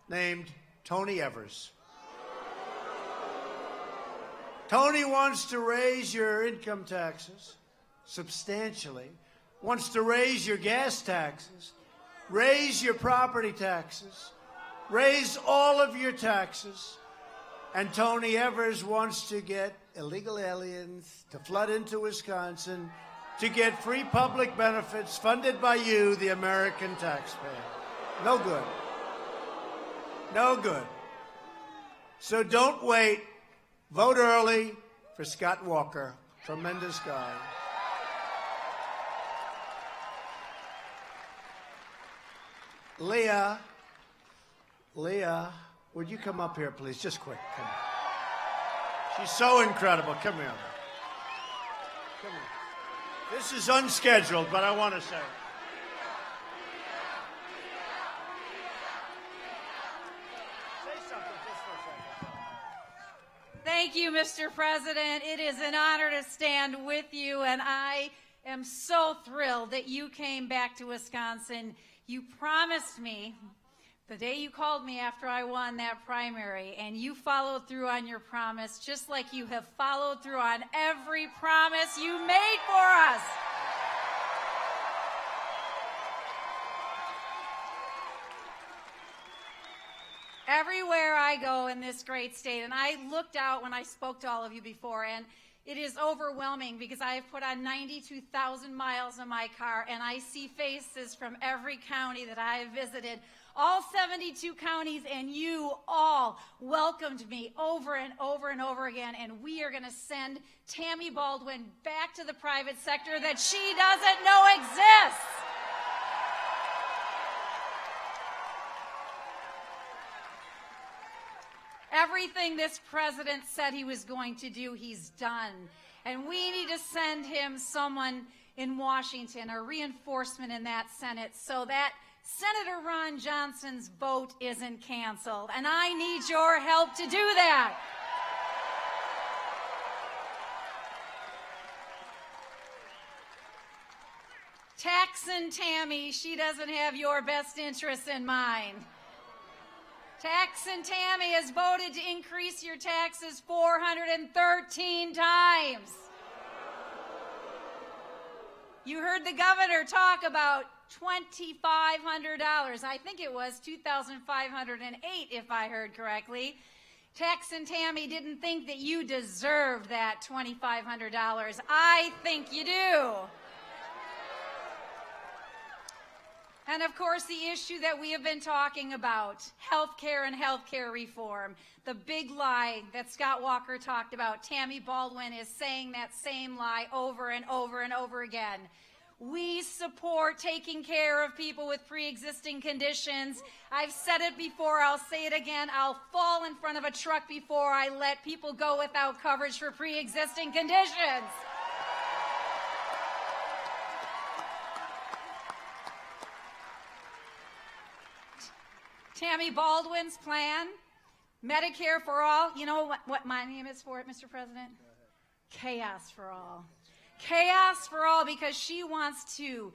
named Tony Evers. Tony wants to raise your income taxes substantially, wants to raise your gas taxes, raise your property taxes, raise all of your taxes, and Tony Evers wants to get illegal aliens to flood into Wisconsin to get free public benefits funded by you, the American taxpayer. No good. No good. So don't wait. Vote early for Scott Walker. Tremendous guy. Leah, would you come up here, please? Just quick. Come on. She's so incredible. Come here. Come here. This is unscheduled, but I want to say. Say something just for a second. Thank you, Mr. President. It is an honor to stand with you, and I am so thrilled that you came back to Wisconsin. You promised me the day you called me after I won that primary, and you followed through on your promise, just like you have followed through on every promise you made for us. Everywhere I go in this great state, and I looked out when I spoke to all of you before, and it is overwhelming because I have put on 92,000 miles in my car, and I see faces from every county that I have visited, all 72 counties, and you all welcomed me over and over and over again, and we are going to send Tammy Baldwin back to the private sector that she doesn't know exists. Everything this president said he was going to do, he's done. And we need to send him someone in Washington, a reinforcement in that Senate, so that Senator Ron Johnson's vote isn't canceled. And I need your help to do that. Texan Tammy, she doesn't have your best interests in mind. Texan Tammy has voted to increase your taxes 413 times. You heard the governor talk about $2,500. I think it was $2,508 if I heard correctly. Texan Tammy didn't think that you deserved that $2,500. I think you do. And, of course, the issue that we have been talking about, health care and health care reform, the big lie that Scott Walker talked about. Tammy Baldwin is saying that same lie over and over and over again. We support taking care of people with pre-existing conditions. I've said it before, I'll say it again. I'll fall in front of a truck before I let people go without coverage for pre-existing conditions. Tammy Baldwin's plan, Medicare for all. You know what my name is for it, Mr. President? Chaos for all. Chaos for all, because she wants to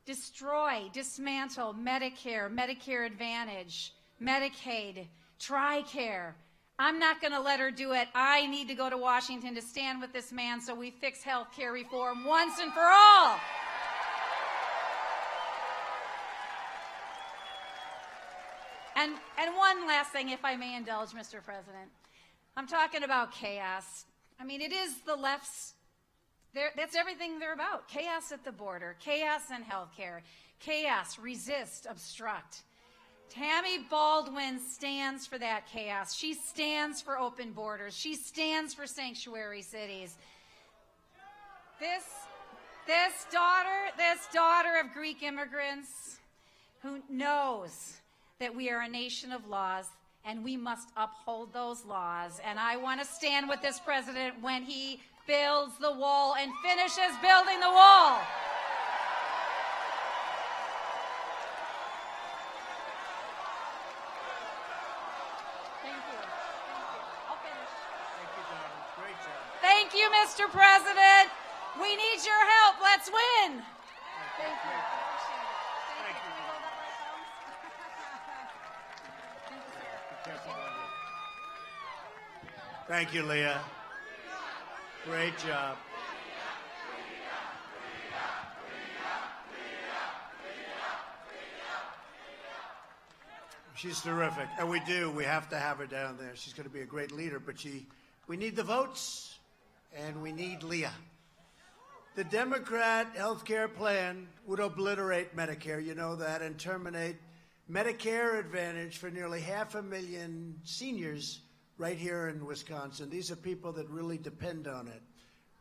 destroy, dismantle Medicare, Medicare Advantage, Medicaid, TRICARE. I'm not going to let her do it. I need to go to Washington to stand with this man so we fix health care reform once and for all. And one last thing, if I may indulge, Mr. President. I'm talking about chaos. I mean, it is the left's, that's everything they're about. Chaos at the border, chaos in healthcare, chaos, resist, obstruct. Tammy Baldwin stands for that chaos. She stands for open borders. She stands for sanctuary cities. This daughter of Greek immigrants who knows that we are a nation of laws and we must uphold those laws. And I want to stand with this president when he builds the wall and finishes building the wall. Thank you. I'll finish. Thank you, Donald. Great job. Thank you, Mr. President. We need your help. Let's win. Thank you. Thank you. Thank you, Leah. Great job. She's terrific. And we have to have her down there. She's going to be a great leader, but we need the votes, and we need Leah. The Democrat health care plan would obliterate Medicare, you know that, and terminate Medicare Advantage for nearly 500,000 seniors right here in Wisconsin. These are people that really depend on it.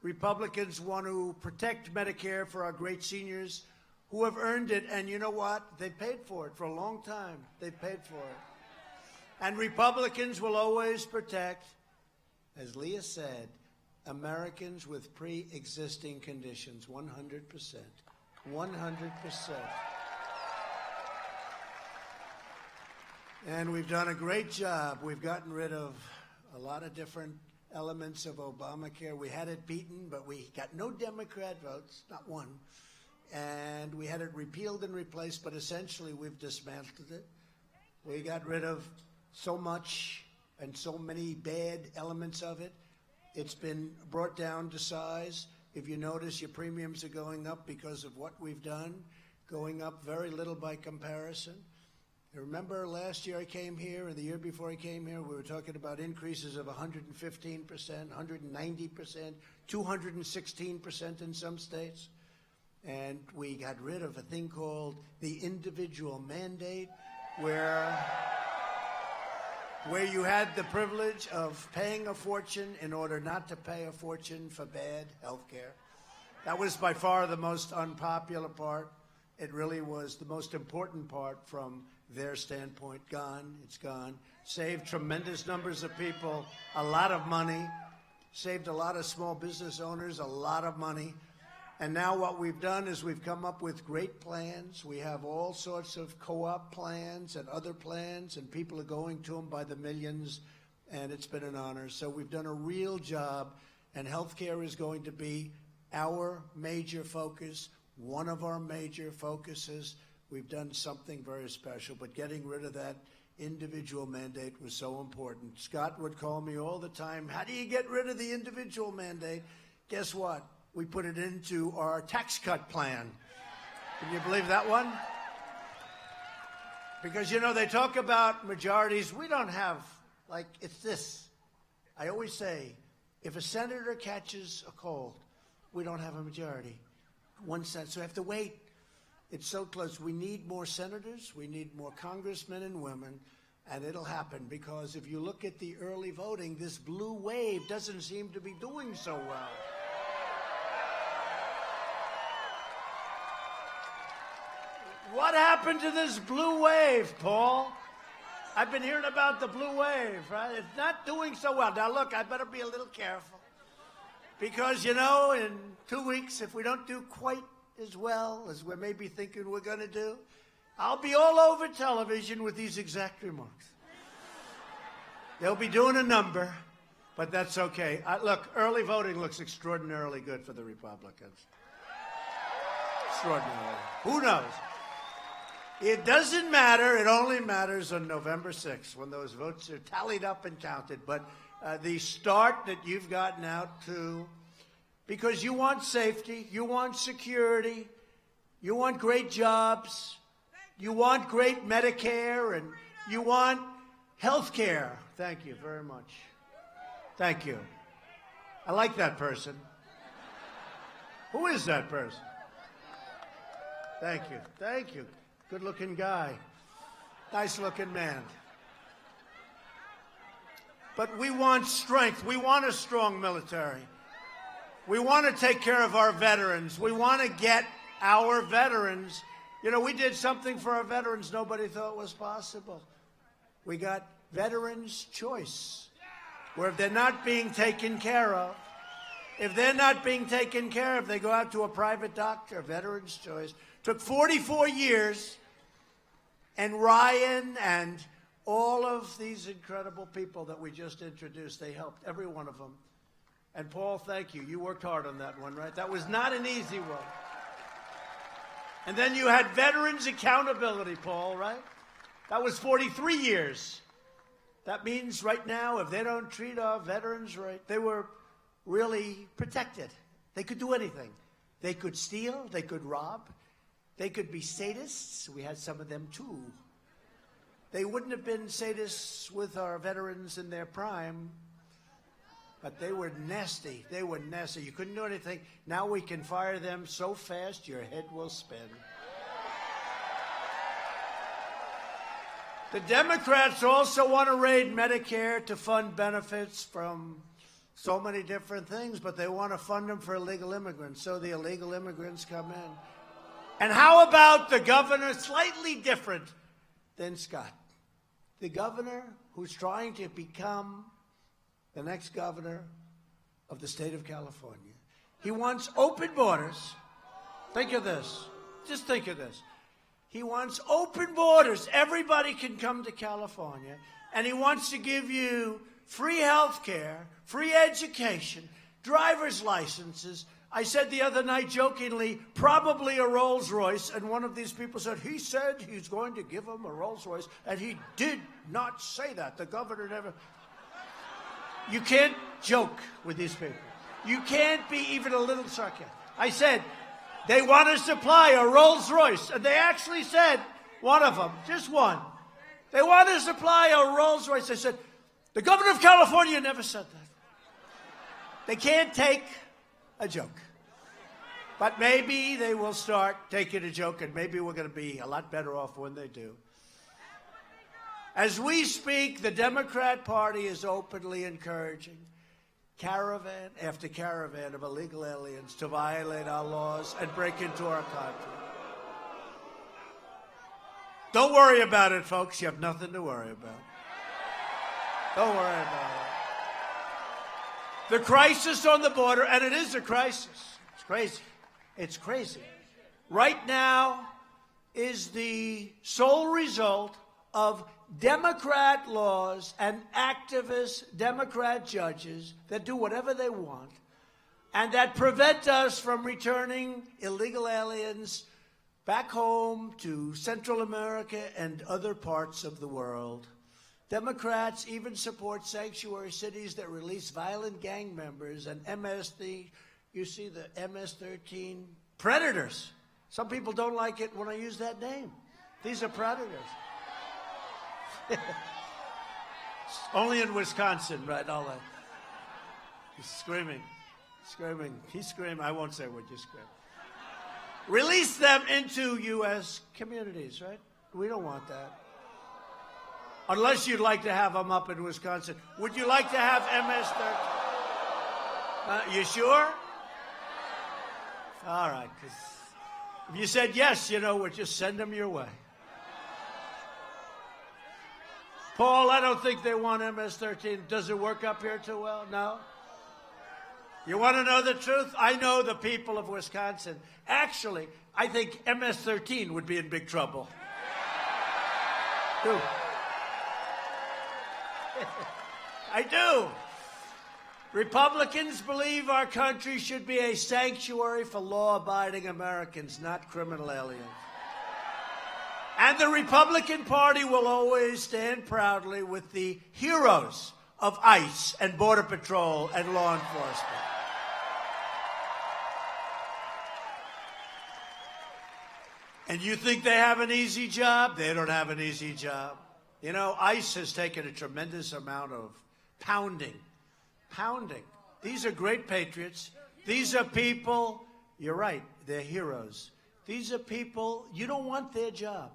Republicans want to protect Medicare for our great seniors who have earned it, and you know what? They paid for it for a long time. They paid for it. And Republicans will always protect, as Leah said, Americans with pre-existing conditions, 100%. 100%. And we've done a great job. We've gotten rid of a lot of different elements of Obamacare. We had it beaten, but we got no Democrat votes, not one. And we had it repealed and replaced, but essentially we've dismantled it. We got rid of so much and so many bad elements of it. It's been brought down to size. If you notice, your premiums are going up because of what we've done, going up very little by comparison. Remember last year I came here, and the year before I came here, we were talking about increases of 115%, 190%, 216% in some states. And we got rid of a thing called the individual mandate, where you had the privilege of paying a fortune in order not to pay a fortune for bad health care. That was by far the most unpopular part. It really was the most important part from their standpoint. Gone. It's gone. Saved tremendous numbers of people a lot of money. Saved a lot of small business owners a lot of money. And now what we've done is we've come up with great plans. We have all sorts of co-op plans and other plans, and people are going to them by the millions, and it's been an honor. So we've done a real job, and healthcare is going to be our major focus, one of our major focuses. We've done something very special, but getting rid of that individual mandate was so important. Scott would call me all the time, how do you get rid of the individual mandate? Guess what? We put it into our tax cut plan. Can you believe that one? Because, you know, they talk about majorities. We don't have, like, it's this. I always say, if a senator catches a cold, we don't have a majority. One senator, so we have to wait. It's so close. We need more senators. We need more congressmen and women, and it'll happen. Because if you look at the early voting, this blue wave doesn't seem to be doing so well. What happened to this blue wave, Paul? I've been hearing about the blue wave, right? It's not doing so well. Now, look, I better be a little careful. Because, you know, in 2 weeks, if we don't do quite as well as we're maybe thinking we're going to do, I'll be all over television with these exact remarks. They'll be doing a number, But that's okay. Look, early voting looks extraordinarily good for the Republicans. Extraordinarily. Who knows? It doesn't matter. It only matters on November 6th when those votes are tallied up and counted. But the start that you've gotten out to, because you want safety, you want security, you want great jobs, you want great Medicare, and you want health care. Thank you very much. Thank you. I like that person. Who is that person? Thank you. Thank you. Good-looking guy. Nice-looking man. But we want strength. We want a strong military. We want to take care of our veterans. We want to get our veterans. You know, we did something for our veterans nobody thought was possible. We got Veterans Choice, where if they're not being taken care of, they go out to a private doctor. Veterans Choice. Took 44 years, and Ryan and all of these incredible people that we just introduced, they helped, every one of them. And Paul, thank you. You worked hard on that one, right? That was not an easy one. And then you had Veterans Accountability, Paul, right? That was 43 years. That means right now, if they don't treat our veterans right, they were really protected. They could do anything. They could steal. They could rob. They could be sadists. We had some of them, too. They wouldn't have been sadists with our veterans in their prime, but they were nasty. They were nasty. You couldn't do anything. Now we can fire them so fast your head will spin. The Democrats also want to raid Medicare to fund benefits from so many different things, but they want to fund them for illegal immigrants, so the illegal immigrants come in. And how about the governor, slightly different than Scott? The governor who's trying to become the next governor of the state of California. He wants open borders. Think of this. Just think of this. He wants open borders. Everybody can come to California. And he wants to give you free health care, free education, driver's licenses. I said the other night jokingly, probably a Rolls Royce, and one of these people said, he said he's going to give him a Rolls Royce, and he did not say that. The governor never... You can't joke with these people. You can't be even a little sarcastic. I said, they want to supply a Rolls Royce, and they actually said, one of them, just one, they want to supply a Rolls Royce. I said, the governor of California never said that. They can't take a joke. But maybe they will start taking a joke, and maybe we're going to be a lot better off when they do. As we speak, the Democrat Party is openly encouraging caravan after caravan of illegal aliens to violate our laws and break into our country. Don't worry about it, folks. You have nothing to worry about. Don't worry about it. The crisis on the border, and it is a crisis. It's crazy. It's crazy. Right now is the sole result of Democrat laws and activist Democrat judges that do whatever they want and that prevent us from returning illegal aliens back home to Central America and other parts of the world. Democrats even support sanctuary cities that release violent gang members and you see the MS-13 predators. Some people don't like it when I use that name. These are predators. Only in Wisconsin, right? All that. He's screaming. He's screaming. I won't say what you scream. Release them into U.S. communities, right? We don't want that. Unless you'd like to have them up in Wisconsin. Would you like to have MS-13? You sure? All right. 'Cause if you said yes, we'll just send them your way. Paul, I don't think they want MS-13. Does it work up here too well? No? You want to know the truth? I know the people of Wisconsin. Actually, I think MS-13 would be in big trouble. I do. Republicans believe our country should be a sanctuary for law-abiding Americans, not criminal aliens. And the Republican Party will always stand proudly with the heroes of ICE and Border Patrol and law enforcement. And you think they have an easy job? They don't have an easy job. You know, ICE has taken a tremendous amount of pounding. These are great patriots. These are people, you're right, they're heroes. These are people, you don't want their job.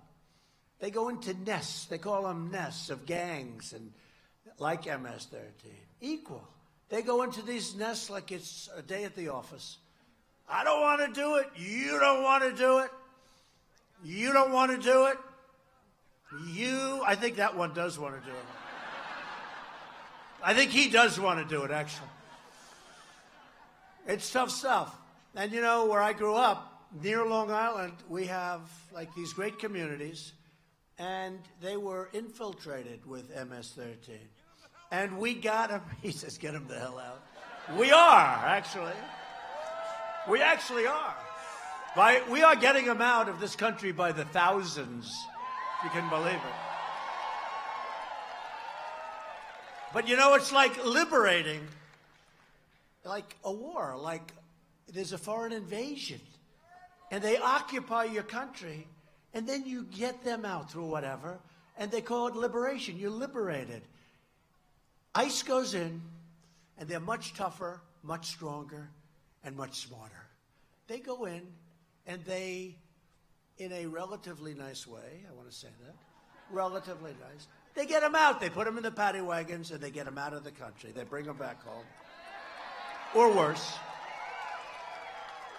They go into nests, they call them nests of gangs, and like MS-13, equal. They go into these nests like it's a day at the office. I don't want to do it. You don't want to do it. You don't want to do it. I think that one does want to do it. I think he does want to do it, actually. It's tough stuff. And you know, where I grew up, near Long Island, we have like these great communities, and they were infiltrated with MS-13. And we got them. He says, get them the hell out. We are, actually. We actually are. We are getting them out of this country by the thousands, if you can believe it. But you know, it's like liberating, like a war, like there's a foreign invasion, and they occupy your country, and then you get them out through whatever, and they call it liberation. You're liberated. ICE goes in, and they're much tougher, much stronger, and much smarter. They go in, and they, in a relatively nice way, I want to say that, relatively nice, they get them out. They put them in the paddy wagons, and they get them out of the country. They bring them back home. Or worse.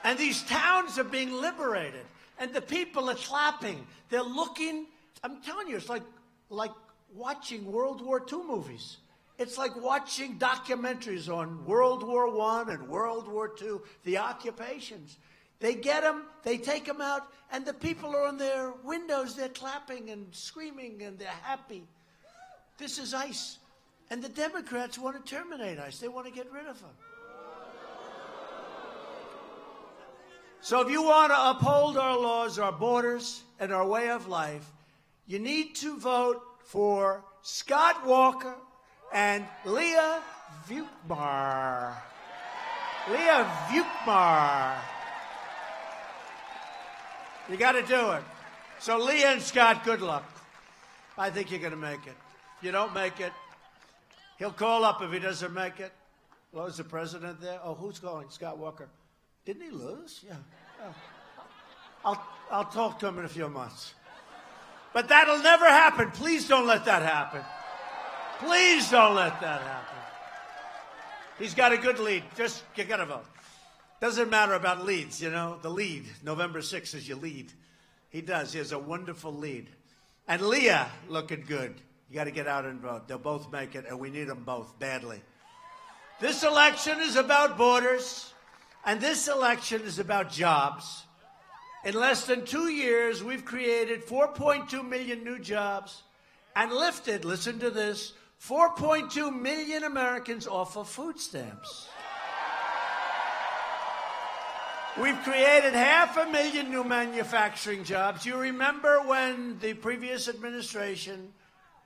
And these towns are being liberated, and the people are clapping. They're looking. I'm telling you, it's like watching World War II movies. It's like watching documentaries on World War I and World War II, the occupations. They get them, they take them out, and the people are on their windows. They're clapping and screaming, and they're happy. This is ICE. And the Democrats want to terminate ICE. They want to get rid of them. So if you want to uphold our laws, our borders, and our way of life, you need to vote for Scott Walker and Leah Vukmar. Leah Vukmar. You got to do it. So Leah and Scott, good luck. I think you're going to make it. If you don't make it, he'll call up if he doesn't make it. Well, is the president there? Oh, who's calling? Scott Walker. Didn't he lose? Yeah. Oh. I'll talk to him in a few months. But that'll never happen. Please don't let that happen. Please don't let that happen. He's got a good lead. Just, you got to vote. Doesn't matter about leads, you know. The lead, November 6th is your lead. He does. He has a wonderful lead. And Leah, looking good. You got to get out and vote. They'll both make it, and we need them both badly. This election is about borders, and this election is about jobs. In less than 2 years, we've created 4.2 million new jobs and lifted, listen to this, 4.2 million Americans off of food stamps. We've created 500,000 new manufacturing jobs. You remember when the previous administration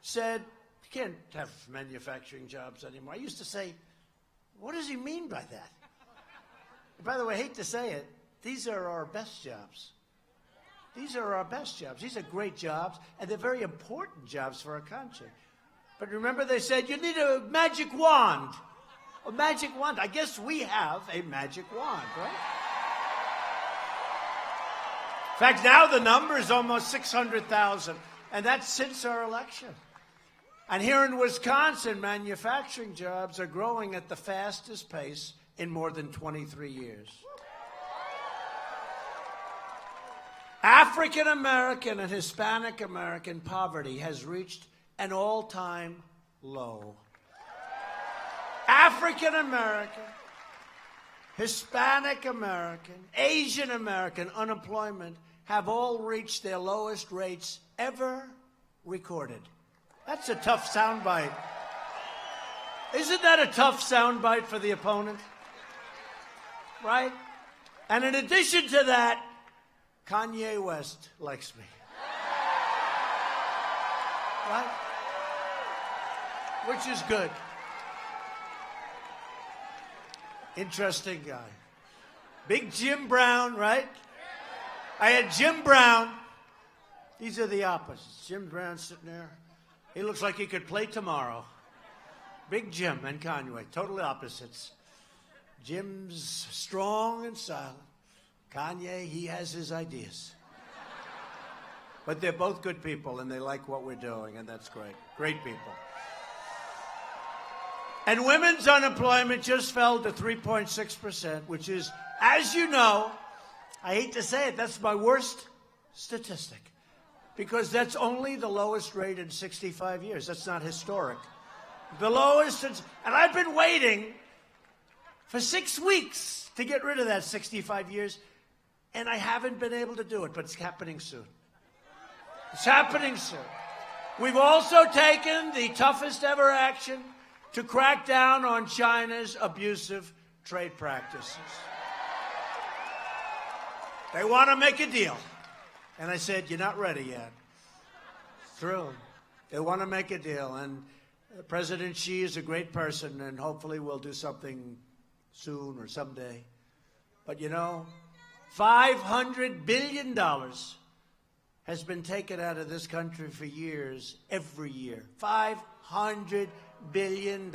said, you can't have manufacturing jobs anymore. I used to say, what does he mean by that? And by the way, I hate to say it, these are our best jobs. These are our best jobs. These are great jobs, and they're very important jobs for our country. But remember they said, you need a magic wand. A magic wand. I guess we have a magic wand, right? In fact, now the number is almost 600,000, and that's since our election. And here in Wisconsin, manufacturing jobs are growing at the fastest pace in more than 23 years. African American and Hispanic American poverty has reached an all-time low. African American, Hispanic American, Asian American unemployment have all reached their lowest rates ever recorded. That's a tough soundbite. Isn't that a tough soundbite for the opponent? Right? And in addition to that, Kanye West likes me. Right? Which is good. Interesting guy. Big Jim Brown, right? I had Jim Brown. These are the opposites. Jim Brown sitting there. He looks like he could play tomorrow. Big Jim and Kanye, totally opposites. Jim's strong and silent. Kanye, he has his ideas. But they're both good people, and they like what we're doing, and that's great. Great people. And women's unemployment just fell to 3.6%, which is, as you know, I hate to say it, that's my worst statistic. Because that's only the lowest rate in 65 years. That's not historic. The lowest, and I've been waiting for 6 weeks to get rid of that 65 years, and I haven't been able to do it, but it's happening soon. It's happening soon. We've also taken the toughest ever action to crack down on China's abusive trade practices. They want to make a deal. And I said, you're not ready yet. It's true. They want to make a deal. And President Xi is a great person, and hopefully we'll do something soon or someday. But you know, $500 billion has been taken out of this country for years, every year. $500 billion.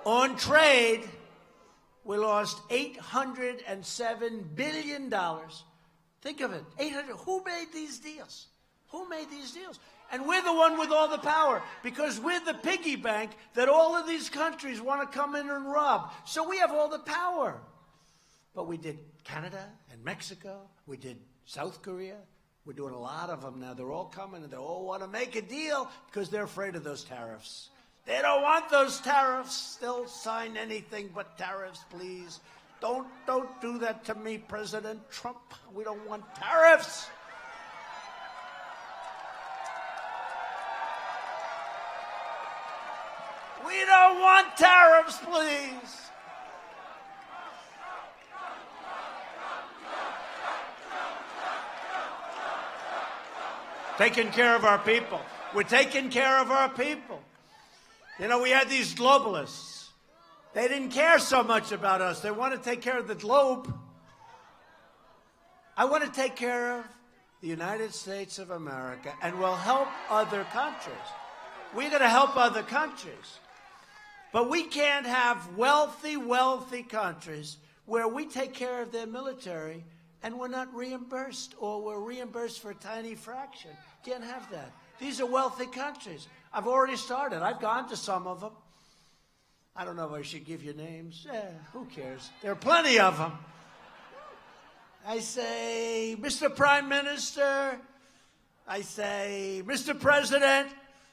On trade, we lost $807 billion. Think of it, 800. Who made these deals? Who made these deals? And we're the one with all the power, because we're the piggy bank that all of these countries want to come in and rob. So we have all the power. But we did Canada and Mexico. We did South Korea. We're doing a lot of them now. They're all coming, and they all want to make a deal because they're afraid of those tariffs. They don't want those tariffs. They'll sign anything but tariffs, please. Don't do that to me, President Trump. We don't want tariffs. We don't want tariffs, please. Taking care of our people. We're taking care of our people. You know, we had these globalists. They didn't care so much about us. They want to take care of the globe. I want to take care of the United States of America, and we'll help other countries. We're going to help other countries. But we can't have wealthy, wealthy countries where we take care of their military and we're not reimbursed, or we're reimbursed for a tiny fraction. Can't have that. These are wealthy countries. I've already started. I've gone to some of them. I don't know if I should give you names. Who cares? There are plenty of them. I say, Mr. Prime Minister. I say, Mr. President.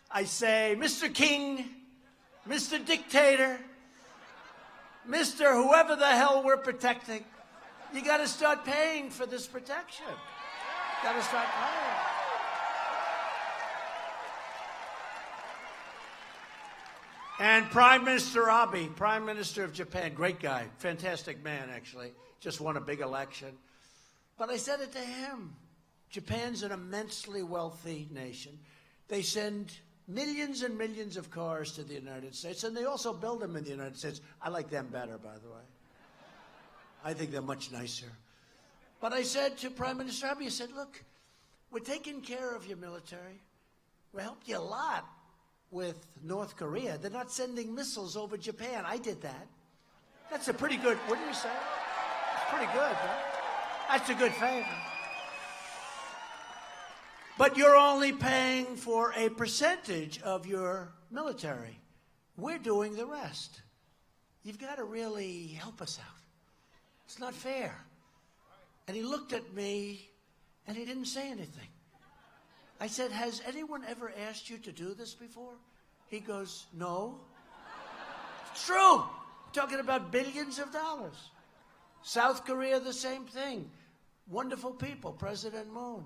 I say, Mr. King. Mr. Dictator. Mr. Whoever the hell we're protecting. You got to start paying for this protection. Got to start paying. And Prime Minister Abe, Prime Minister of Japan, great guy, fantastic man, actually, just won a big election. But I said it to him. Japan's an immensely wealthy nation. They send millions and millions of cars to the United States, and they also build them in the United States. I like them better, by the way. I think they're much nicer. But I said to Prime Minister Abe, I said, look, we're taking care of your military. We helped you a lot with North Korea. They're not sending missiles over Japan. I did that. That's a pretty good, wouldn't you say? It's pretty good, huh? That's a good favor. But you're only paying for a percentage of your military. We're doing the rest. You've got to really help us out. It's not fair. And he looked at me, and he didn't say anything. I said, has anyone ever asked you to do this before? He goes, no. It's true. I'm talking about billions of dollars. South Korea, the same thing. Wonderful people, President Moon.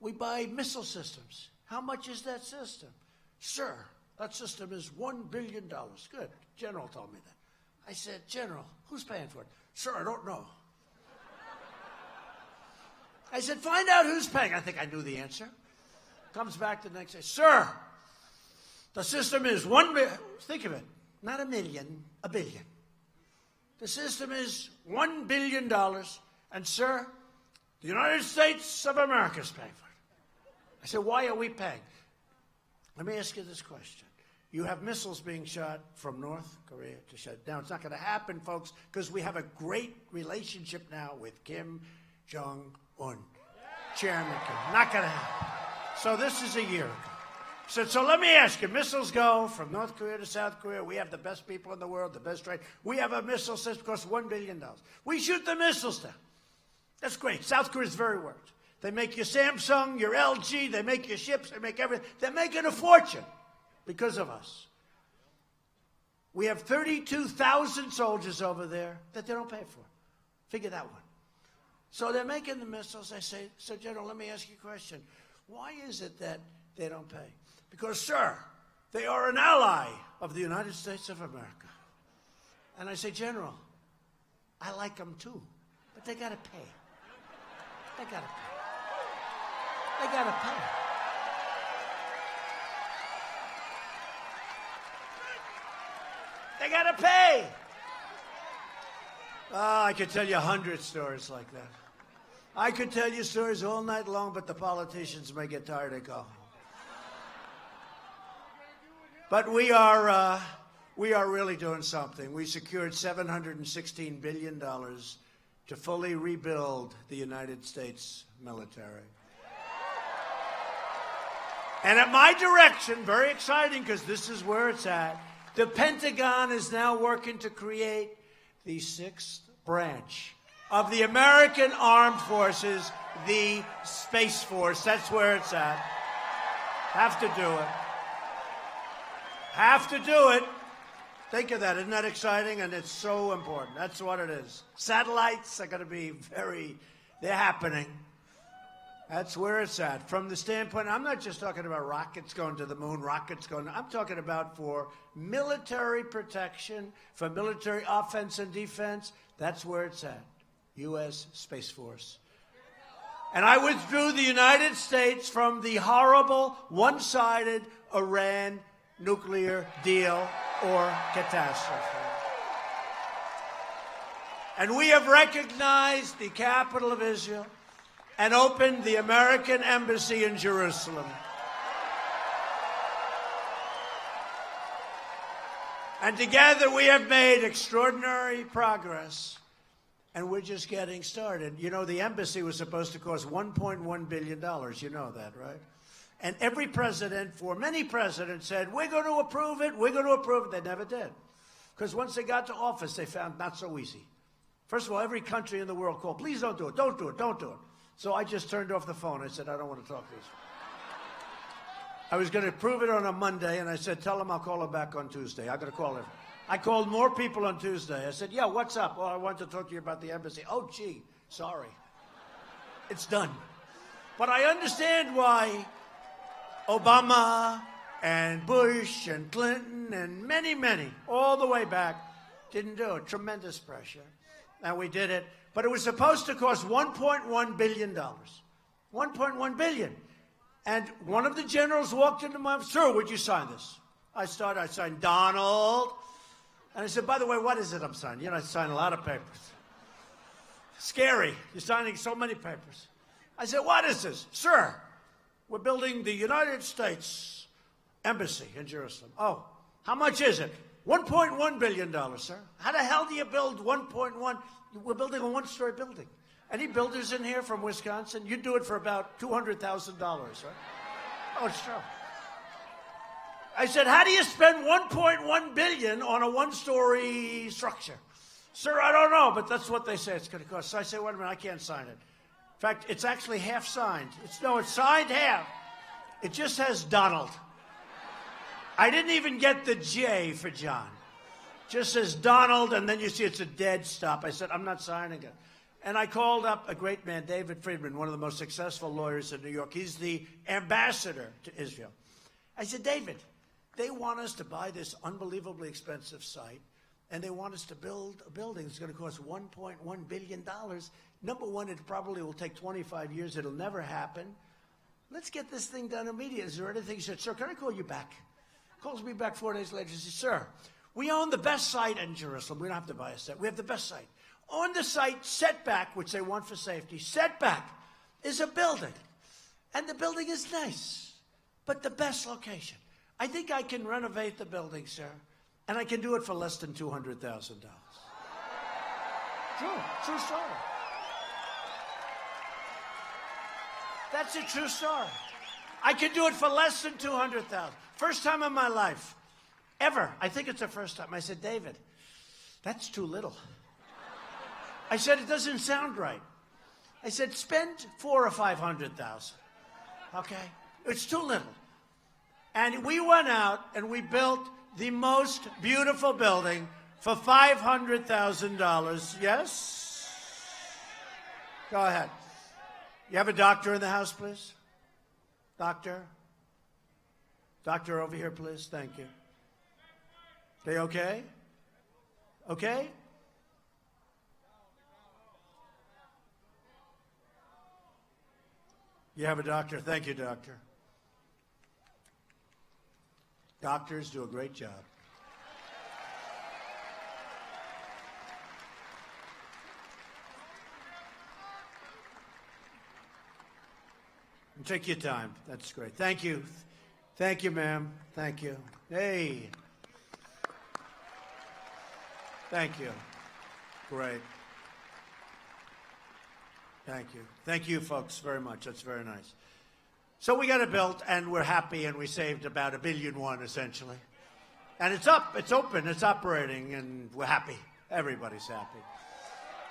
We buy missile systems. How much is that system? Sir, that system is $1 billion. Good. General told me that. I said, General, who's paying for it? Sir, I don't know. I said, find out who's paying. I think I knew the answer. Comes back the next day. Sir, the system is $1 billion. Think of it. Not a million, a billion. The system is $1 billion. And, sir, the United States of America is paying for it. I said, why are we paying? Let me ask you this question. You have missiles being shot from North Korea to shut down. It's not going to happen, folks, because we have a great relationship now with Kim Jong-un. Chairman Kim. Not going to happen. So this is a year ago. So let me ask you, missiles go from North Korea to South Korea. We have the best people in the world, the best trade. We have a missile system that costs $1 billion. We shoot the missiles down. That's great. South Korea is very worried. They make your Samsung, your LG, they make your ships, they make everything. They're making a fortune because of us. We have 32,000 soldiers over there that they don't pay for. Figure that one. So they're making the missiles. I say, so General, let me ask you a question. Why is it that they don't pay? Because, sir, they are an ally of the United States of America. And I say, General, I like them too, but they got to pay. They got to pay. They got to pay. They got to pay. Oh, I could tell you 100 stories like that. I could tell you stories all night long, but the politicians may get tired and go home. But we are really doing something. We secured $716 billion to fully rebuild the United States military. And at my direction, very exciting because this is where it's at, the Pentagon is now working to create the sixth branch of the American Armed Forces, the Space Force. That's where it's at. Have to do it. Have to do it. Think of that. Isn't that exciting? And it's so important. That's what it is. Satellites are going to be they're happening. That's where it's at. From the standpoint, I'm not just talking about rockets going to the moon, I'm talking about for military protection, for military offense and defense. That's where it's at. U.S. Space Force. And I withdrew the United States from the horrible, one-sided Iran nuclear deal or catastrophe. And we have recognized the capital of Israel and opened the American embassy in Jerusalem. And together we have made extraordinary progress, and we're just getting started. You know, the embassy was supposed to cost $1.1 billion. You know that, right? And every president, for many presidents, said, we're going to approve it, we're going to approve it. They never did. Because once they got to office, they found not so easy. First of all, every country in the world called, please don't do it, don't do it, don't do it. So I just turned off the phone. I said, I don't want to talk to this. I was going to approve it on a Monday, and I said, tell them I'll call them back on Tuesday. I'm going to call them. I called more people on Tuesday. I said, yeah, what's up? Oh, I want to talk to you about the embassy. Oh, gee, sorry. It's done. But I understand why Obama and Bush and Clinton and many, many, all the way back, didn't do it. Tremendous pressure. And we did it. But it was supposed to cost $1.1 billion. $1.1 billion. And one of the generals walked into my office, sir, would you sign this? I signed Donald. And I said, by the way, what is it I'm signing? You know, I sign a lot of papers. Scary. You're signing so many papers. I said, what is this? Sir, we're building the United States Embassy in Jerusalem. Oh, how much is it? $1.1 billion, sir. How the hell do you build 1.1? We're building a one-story building. Any builders in here from Wisconsin, you'd do it for about $200,000, right? Oh, it's true. I said, how do you spend $1.1 billion on a one-story structure? Sir, I don't know, but that's what they say it's going to cost. So I say, wait a minute, I can't sign it. In fact, it's actually half signed. It's signed half. It just has Donald. I didn't even get the J for John. Just says Donald, and then you see it's a dead stop. I said, I'm not signing it. And I called up a great man, David Friedman, one of the most successful lawyers in New York. He's the ambassador to Israel. I said, David, They want us to buy this unbelievably expensive site, and they want us to build a building that's going to cost $1.1 billion. Number one, it probably will take 25 years. It'll never happen. Let's get this thing done immediately. Is there anything? He said, sir, can I call you back? Calls me back 4 days later. He says, sir, we own the best site in Jerusalem. We don't have to buy a site. We have the best site. On the site, setback, which they want for safety, setback is a building. And the building is nice, but the best location. I think I can renovate the building, sir, and I can do it for less than $200,000. True story. That's a true story. I can do it for less than $200,000. First time in my life, ever. I think it's the first time. I said, David, that's too little. I said, it doesn't sound right. I said, spend $400,000 or $500,000. Okay? It's too little. And we went out and we built the most beautiful building for $500,000. Yes? Go ahead. You have a doctor in the house, please? Doctor? Doctor over here, please. Thank you. They okay? Okay? You have a doctor. Thank you, doctor. Doctors do a great job. And take your time. That's great. Thank you. Thank you, ma'am. Thank you. Hey. Thank you. Great. Thank you. Thank you, folks, very much. That's very nice. So we got it built, and we're happy, and we saved about $1.1 billion, essentially. And it's up, it's open, it's operating, and we're happy. Everybody's happy.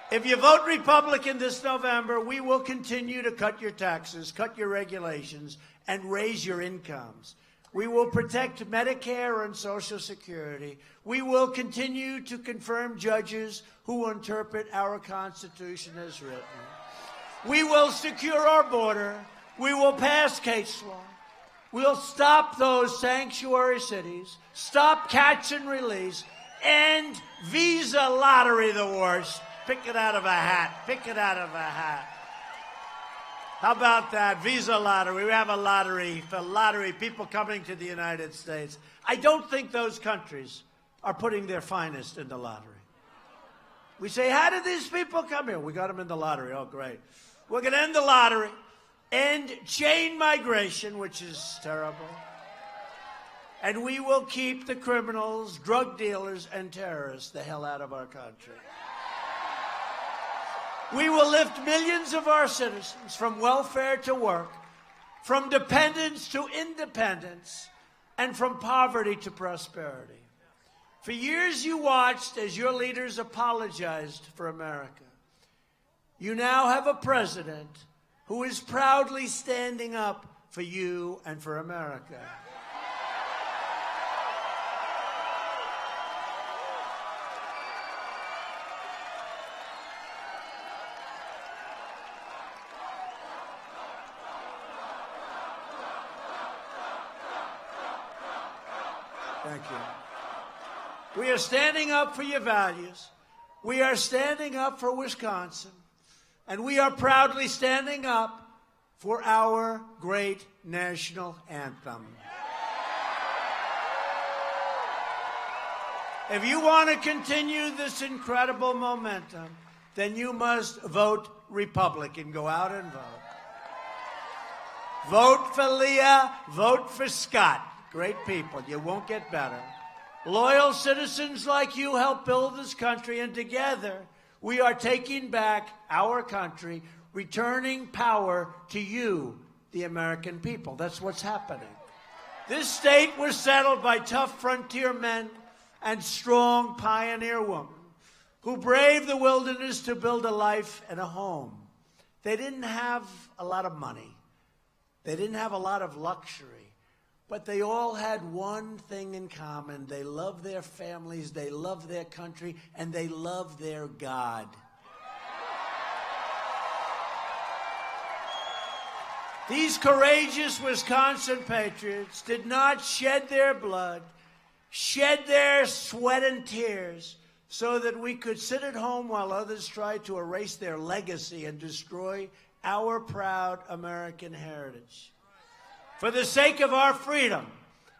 If you vote Republican this November, we will continue to cut your taxes, cut your regulations, and raise your incomes. We will protect Medicare and Social Security. We will continue to confirm judges who will interpret our Constitution as written. We will secure our border. We will pass case law. We'll stop those sanctuary cities, stop catch and release, end visa lottery, the worst. Pick it out of a hat. Pick it out of a hat. How about that? Visa lottery. We have a lottery for people coming to the United States. I don't think those countries are putting their finest in the lottery. We say, how did these people come here? We got them in the lottery. Oh, great. We're going to end the lottery, end chain migration, which is terrible. And we will keep the criminals, drug dealers, and terrorists the hell out of our country. We will lift millions of our citizens from welfare to work, from dependence to independence, and from poverty to prosperity. For years you watched as your leaders apologized for America. You now have a president who is proudly standing up for you and for America. Thank you. We are standing up for your values. We are standing up for Wisconsin. And we are proudly standing up for our great national anthem. If you want to continue this incredible momentum, then you must vote Republican. Go out and vote. Vote for Leah. Vote for Scott. Great people. You won't get better. Loyal citizens like you help build this country, and together we are taking back our country, returning power to you, the American people. That's what's happening. This state was settled by tough frontier men and strong pioneer women who braved the wilderness to build a life and a home. They didn't have a lot of money. They didn't have a lot of luxury. But they all had one thing in common. They loved their families, they loved their country, and they loved their God. These courageous Wisconsin patriots did not shed their blood, shed their sweat and tears, so that we could sit at home while others tried to erase their legacy and destroy our proud American heritage. For the sake of our freedom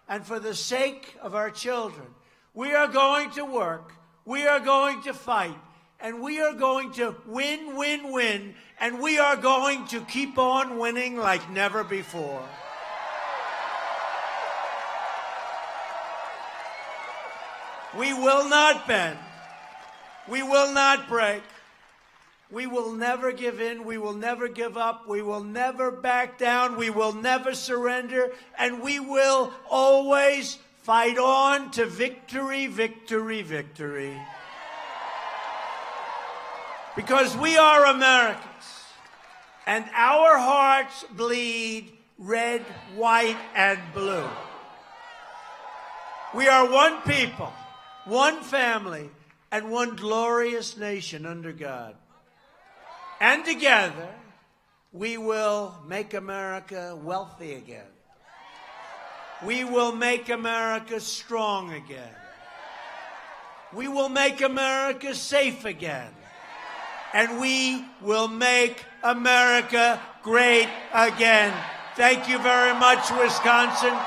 and for the sake of our children, we are going to work, we are going to fight, and we are going to win, win, win, and we are going to keep on winning like never before. We will not bend. We will not break. We will never give in. We will never give up. We will never back down. We will never surrender. And we will always fight on to victory, victory, victory. Because we are Americans, and our hearts bleed red, white, and blue. We are one people, one family, and one glorious nation under God. And together, we will make America wealthy again. We will make America strong again. We will make America safe again. And we will make America great again. Thank you very much, Wisconsin.